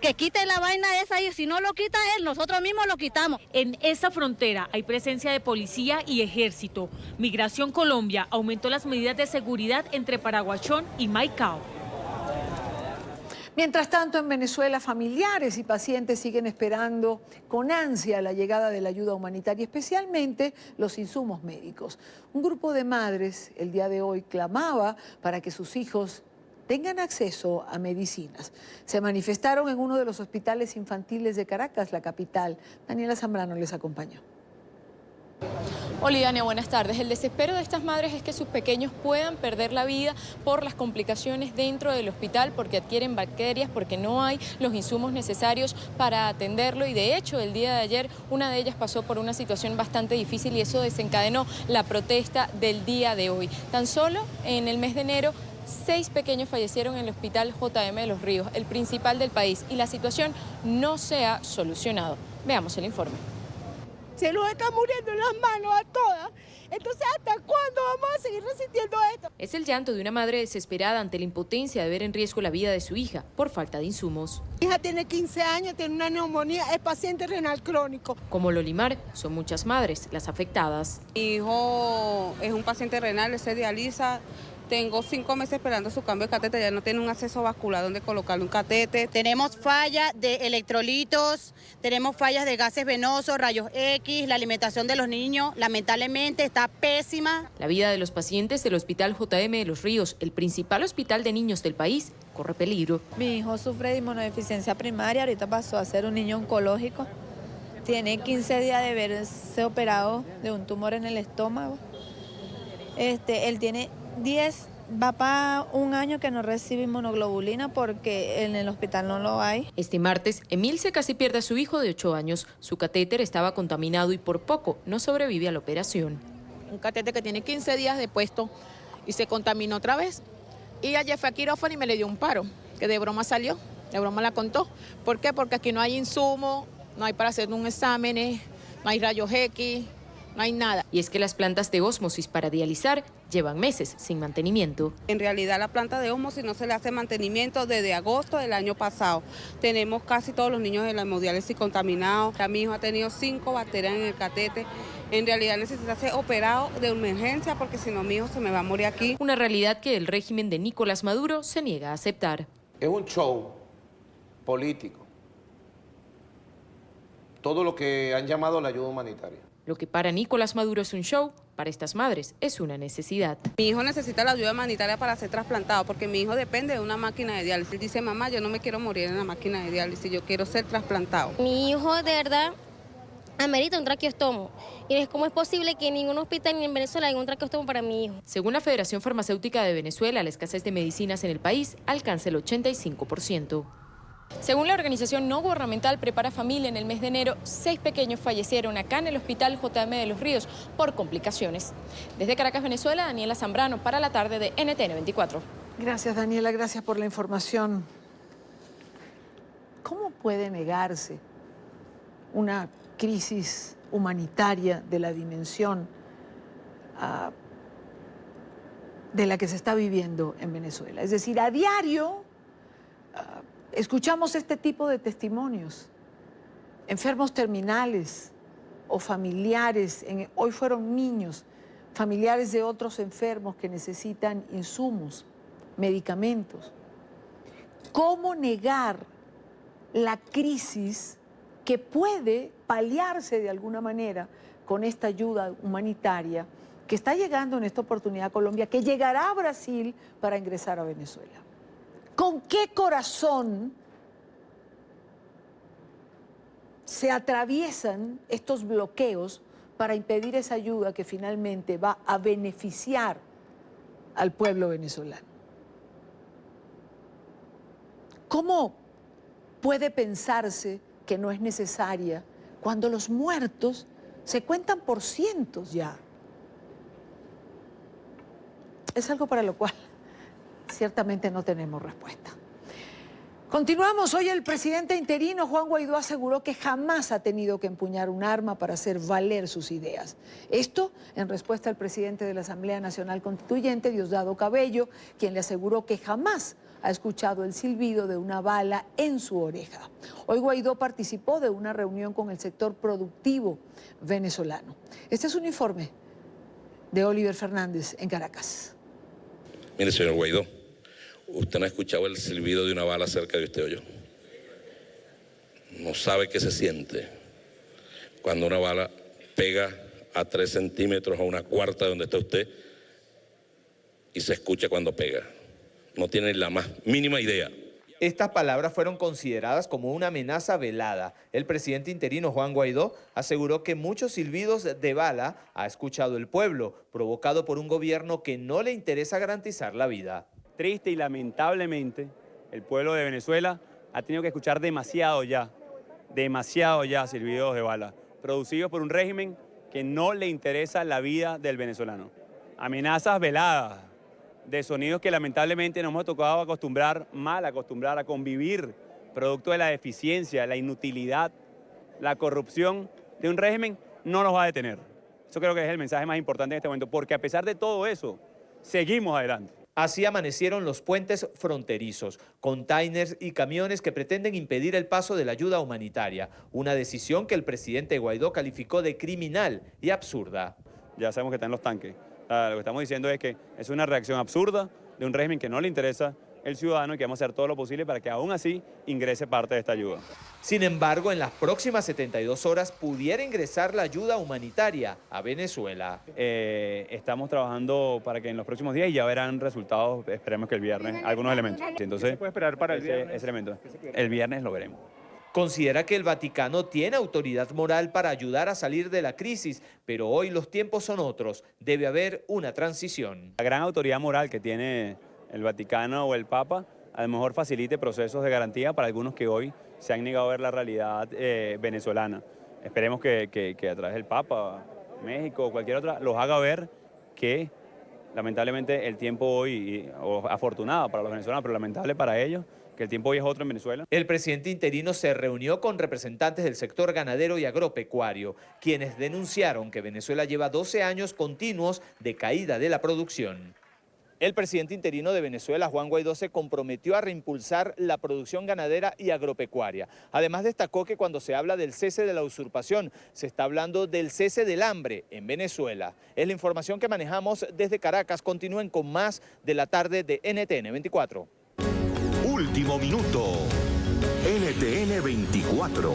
Que quite la vaina esa y si no lo quita él, nosotros mismos lo quitamos. En esta frontera hay presencia de policía y ejército. Migración Colombia aumentó las medidas de seguridad entre Paraguachón y Maicao. Mientras tanto, en Venezuela, familiares y pacientes siguen esperando con ansia la llegada de la ayuda humanitaria, especialmente los insumos médicos. Un grupo de madres el día de hoy clamaba para que sus hijos tengan acceso a medicinas. Se manifestaron en uno de los hospitales infantiles de Caracas, la capital. Daniela Zambrano les acompañó. Hola, Idania, buenas tardes. El desespero de estas madres es que sus pequeños puedan perder la vida por las complicaciones dentro del hospital, porque adquieren bacterias, porque no hay los insumos necesarios para atenderlo. Y de hecho, el día de ayer, una de ellas pasó por una situación bastante difícil y eso desencadenó la protesta del día de hoy. Tan solo en el mes de enero, 6 pequeños fallecieron en el hospital JM de Los Ríos, el principal del país, y la situación no se ha solucionado. Veamos el informe. Se nos está muriendo en las manos a todas. Entonces, ¿hasta cuándo vamos a seguir resistiendo esto? Es el llanto de una madre desesperada ante la impotencia de ver en riesgo la vida de su hija por falta de insumos. Mi hija tiene 15 años, tiene una neumonía, es paciente renal crónico. Como Lolimar, son muchas madres las afectadas. Mi hijo es un paciente renal, se dializa. Tengo 5 meses esperando su cambio de catéter, ya no tiene un acceso vascular donde colocarle un catéter. Tenemos fallas de electrolitos, tenemos fallas de gases venosos, rayos X, la alimentación de los niños lamentablemente está pésima. La vida de los pacientes del Hospital JM de Los Ríos, el principal hospital de niños del país, corre peligro. Mi hijo sufre de inmunodeficiencia primaria, ahorita pasó a ser un niño oncológico. Tiene 15 días de verse operado de un tumor en el estómago. Él tiene 10, va para un año que no recibe inmunoglobulina porque en el hospital no lo hay. Este martes, Emilce casi pierde a su hijo de 8 años. Su catéter estaba contaminado y por poco no sobrevive a la operación. Un catéter que tiene 15 días de puesto y se contaminó otra vez. Y ayer fue a quirófano y me le dio un paro, que de broma salió, de broma la contó. ¿Por qué? Porque aquí no hay insumo, no hay para hacer un examen, no hay rayos X, no hay nada. Y es que las plantas de ósmosis para dializar llevan meses sin mantenimiento. En realidad la planta de ósmosis no se le hace mantenimiento desde agosto del año pasado. Tenemos casi todos los niños de la hemodiálisis contaminados. Mi hijo ha tenido 5 bacterias en el catéter. En realidad necesita ser operado de emergencia porque si no mi hijo se me va a morir aquí. Una realidad que el régimen de Nicolás Maduro se niega a aceptar. Es un show político. Todo lo que han llamado la ayuda humanitaria. Lo que para Nicolás Maduro es un show, para estas madres es una necesidad. Mi hijo necesita la ayuda humanitaria para ser trasplantado porque mi hijo depende de una máquina de diálisis. Él dice, mamá, yo no me quiero morir en la máquina de diálisis, yo quiero ser trasplantado. Mi hijo de verdad amerita un traqueostomo. Y ¿cómo es posible que en ningún hospital ni en Venezuela haya un traqueostomo para mi hijo? Según la Federación Farmacéutica de Venezuela, la escasez de medicinas en el país alcanza el 85%. Según la organización no gubernamental Prepara Familia, en el mes de enero, 6 pequeños fallecieron acá en el Hospital JM de Los Ríos por complicaciones. Desde Caracas, Venezuela, Daniela Zambrano para la tarde de NTN 24. Gracias, Daniela, gracias por la información. ¿Cómo puede negarse una crisis humanitaria de la dimensión de la que se está viviendo en Venezuela? Es decir, a diario escuchamos este tipo de testimonios. Enfermos terminales o familiares, hoy fueron niños, familiares de otros enfermos que necesitan insumos, medicamentos. ¿Cómo negar la crisis que puede paliarse de alguna manera con esta ayuda humanitaria que está llegando en esta oportunidad a Colombia, que llegará a Brasil para ingresar a Venezuela? ¿Con qué corazón se atraviesan estos bloqueos para impedir esa ayuda que finalmente va a beneficiar al pueblo venezolano? ¿Cómo puede pensarse que no es necesaria cuando los muertos se cuentan por cientos ya? Es algo para lo cual ciertamente no tenemos respuesta. Continuamos. Hoy el presidente interino Juan Guaidó aseguró que jamás ha tenido que empuñar un arma para hacer valer sus ideas. Esto en respuesta al presidente de la Asamblea Nacional Constituyente, Diosdado Cabello, quien le aseguró que jamás ha escuchado el silbido de una bala en su oreja. Hoy Guaidó participó de una reunión con el sector productivo venezolano. Este es un informe de Oliver Fernández en Caracas. Mire, señor Guaidó, usted no ha escuchado el silbido de una bala cerca de usted o yo. No sabe qué se siente cuando una bala pega a 3 centímetros o 1/4 de donde está usted y se escucha cuando pega. No tiene la más mínima idea. Estas palabras fueron consideradas como una amenaza velada. El presidente interino Juan Guaidó aseguró que muchos silbidos de bala ha escuchado el pueblo, provocado por un gobierno que no le interesa garantizar la vida. Triste y lamentablemente, el pueblo de Venezuela ha tenido que escuchar demasiado ya silbidos de bala, producidos por un régimen que no le interesa la vida del venezolano. Amenazas veladas de sonidos que lamentablemente nos hemos tocado mal acostumbrar a convivir, producto de la deficiencia, la inutilidad, la corrupción de un régimen, no nos va a detener. Eso creo que es el mensaje más importante en este momento, porque a pesar de todo eso, seguimos adelante. Así amanecieron los puentes fronterizos, containers y camiones que pretenden impedir el paso de la ayuda humanitaria, una decisión que el presidente Guaidó calificó de criminal y absurda. Ya sabemos que están los tanques. Lo que estamos diciendo es que es una reacción absurda de un régimen que no le interesa el ciudadano y que vamos a hacer todo lo posible para que aún así ingrese parte de esta ayuda. Sin embargo, en las próximas 72 horas pudiera ingresar la ayuda humanitaria a Venezuela. Estamos trabajando para que en los próximos días ya verán resultados, esperemos que el viernes, algunos elementos. Entonces, ¿qué se puede esperar para el viernes? Ese elemento. El viernes lo veremos. Considera que el Vaticano tiene autoridad moral para ayudar a salir de la crisis, pero hoy los tiempos son otros. Debe haber una transición. La gran autoridad moral que tiene el Vaticano o el Papa a lo mejor facilite procesos de garantía para algunos que hoy se han negado a ver la realidad venezolana. Esperemos que a través del Papa, México o cualquier otra, los haga ver que lamentablemente el tiempo hoy, o afortunado para los venezolanos, pero lamentable para ellos, que el tiempo hoy es otro en Venezuela. El presidente interino se reunió con representantes del sector ganadero y agropecuario, quienes denunciaron que Venezuela lleva 12 años continuos de caída de la producción. El presidente interino de Venezuela, Juan Guaidó, se comprometió a reimpulsar la producción ganadera y agropecuaria. Además, destacó que cuando se habla del cese de la usurpación, se está hablando del cese del hambre en Venezuela. Es la información que manejamos desde Caracas. Continúen con más de la tarde de NTN 24. Último minuto. NTN 24.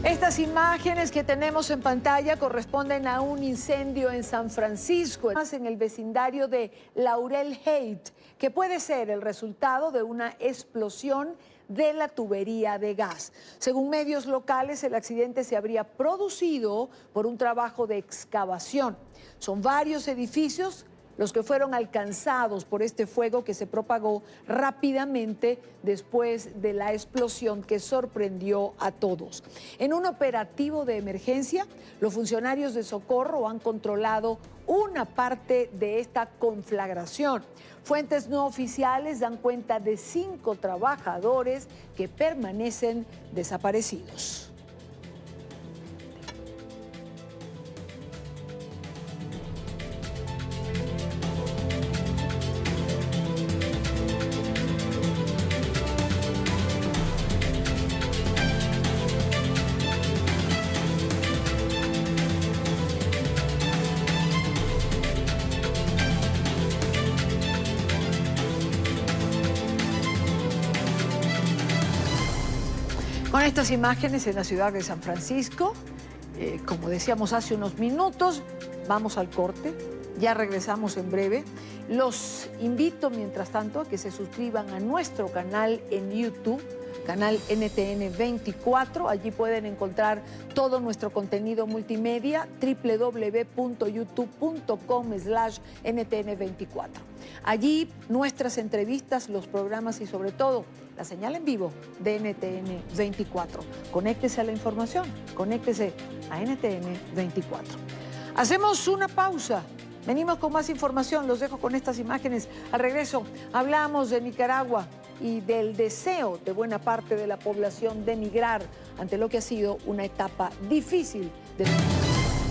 Estas imágenes que tenemos en pantalla corresponden a un incendio en San Francisco, en el vecindario de Laurel Heights, que puede ser el resultado de una explosión de la tubería de gas. Según medios locales, el accidente se habría producido por un trabajo de excavación. Son varios edificios los que fueron alcanzados por este fuego que se propagó rápidamente después de la explosión que sorprendió a todos. En un operativo de emergencia, los funcionarios de socorro han controlado una parte de esta conflagración. Fuentes no oficiales dan cuenta de 5 trabajadores que permanecen desaparecidos. Con estas imágenes en la ciudad de San Francisco, como decíamos hace unos minutos, vamos al corte, ya regresamos en breve. Los invito, mientras tanto, a que se suscriban a nuestro canal en YouTube, canal NTN 24. Allí pueden encontrar todo nuestro contenido multimedia, www.youtube.com/NTN24. Allí nuestras entrevistas, los programas y sobre todo la señal en vivo de NTN 24. Conéctese a la información, conéctese a NTN 24. Hacemos una pausa. Venimos con más información, los dejo con estas imágenes. Al regreso hablamos de Nicaragua y del deseo de buena parte de la población de emigrar ante lo que ha sido una etapa difícil de su vida.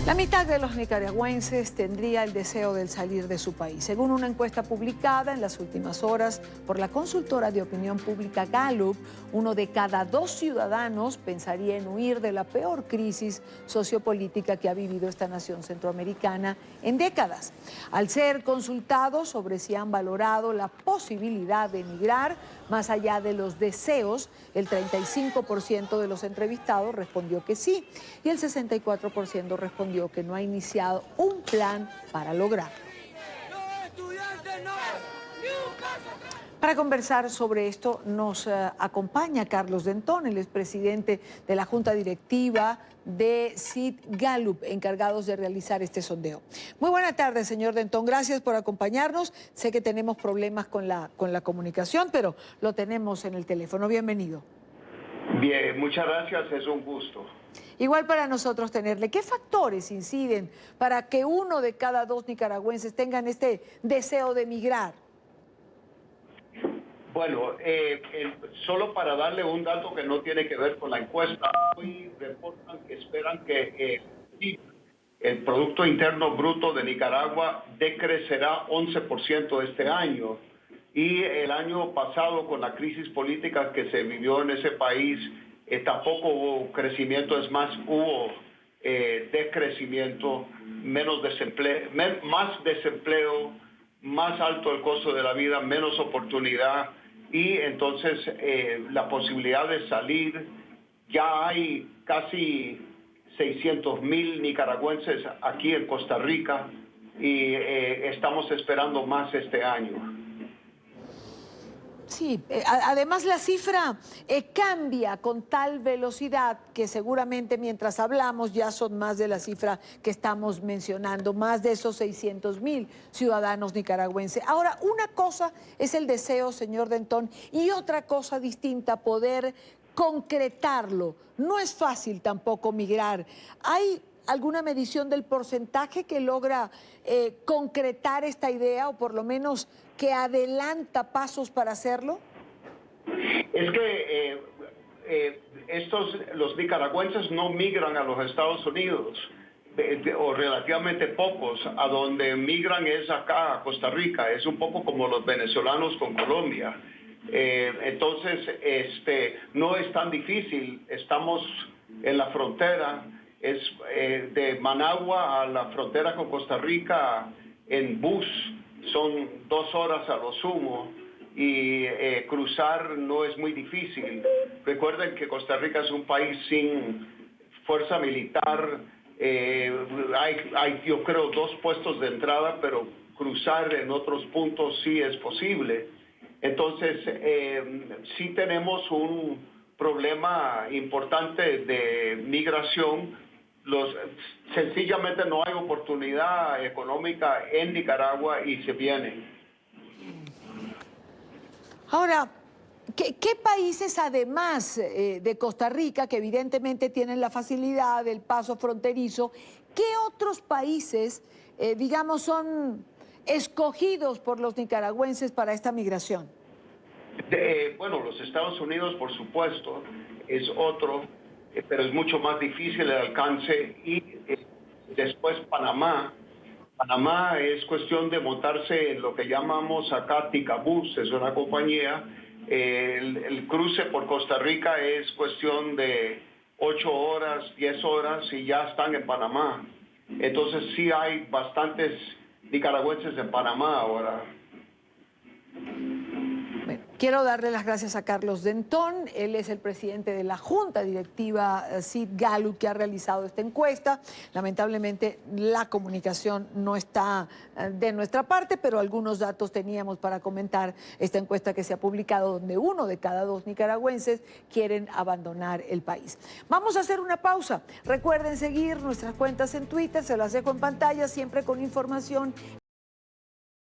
La mitad de los nicaragüenses tendría el deseo de salir de su país. Según una encuesta publicada en las últimas horas por la consultora de opinión pública Gallup, 1 de cada 2 ciudadanos pensaría en huir de la peor crisis sociopolítica que ha vivido esta nación centroamericana en décadas. Al ser consultados sobre si han valorado la posibilidad de emigrar, más allá de los deseos, el 35% de los entrevistados respondió que sí y el 64% respondió que no ha iniciado un plan para lograrlo. Para conversar sobre esto nos acompaña Carlos Dentón, el expresidente de la Junta Directiva de Sid Gallup, encargados de realizar este sondeo. Muy buena tarde, señor Dentón. Gracias por acompañarnos. Sé que tenemos problemas con la comunicación, pero lo tenemos en el teléfono. Bienvenido. Bien, muchas gracias. Es un gusto. Igual para nosotros tenerle. ¿Qué factores inciden para que 1 de cada 2 nicaragüenses tengan este deseo de emigrar? Bueno, solo para darle un dato que no tiene que ver con la encuesta, hoy reportan que esperan que el Producto Interno Bruto de Nicaragua decrecerá 11% este año. Y el año pasado, con la crisis política que se vivió en ese país, tampoco hubo crecimiento, es más, hubo decrecimiento, menos desempleo, más desempleo, más alto el costo de la vida, menos oportunidad. Y entonces la posibilidad de salir, ya hay casi 600,000 nicaragüenses aquí en Costa Rica y estamos esperando más este año. Sí, además la cifra cambia con tal velocidad que seguramente mientras hablamos ya son más de la cifra que estamos mencionando, más de esos 600,000 ciudadanos nicaragüenses. Ahora, una cosa es el deseo, señor Dentón, y otra cosa distinta, poder concretarlo. No es fácil tampoco migrar. ¿Hay alguna medición del porcentaje que logra concretar esta idea o por lo menos que adelanta pasos para hacerlo? Es que los nicaragüenses no migran a los Estados Unidos, o relativamente pocos. A donde migran es acá a Costa Rica. Es un poco como los venezolanos con Colombia. Entonces, no es tan difícil. Estamos en la frontera. Es de Managua a la frontera con Costa Rica en bus. Son 2 horas a lo sumo y cruzar no es muy difícil. Recuerden que Costa Rica es un país sin fuerza militar. Hay yo creo 2 puestos de entrada, pero cruzar en otros puntos sí es posible. Entonces sí tenemos un problema importante de migración. Sencillamente no hay oportunidad económica en Nicaragua y se viene. Ahora, ¿qué países además de Costa Rica, que evidentemente tienen la facilidad del paso fronterizo, qué otros países, digamos, son escogidos por los nicaragüenses para esta migración? Bueno, los Estados Unidos, por supuesto, es otro, pero es mucho más difícil el alcance. Y después Panamá. Panamá es cuestión de montarse en lo que llamamos acá Ticabús, es una compañía. El cruce por Costa Rica es cuestión de 8 horas, 10 horas y ya están en Panamá. Entonces sí hay bastantes nicaragüenses en Panamá ahora. Quiero darle las gracias a Carlos Dentón. Él es el presidente de la Junta Directiva Sid Gallup, que ha realizado esta encuesta. Lamentablemente la comunicación no está de nuestra parte, pero algunos datos teníamos para comentar esta encuesta que se ha publicado, donde 1 de cada 2 nicaragüenses quieren abandonar el país. Vamos a hacer una pausa. Recuerden seguir nuestras cuentas en Twitter, se las dejo en pantalla, siempre con información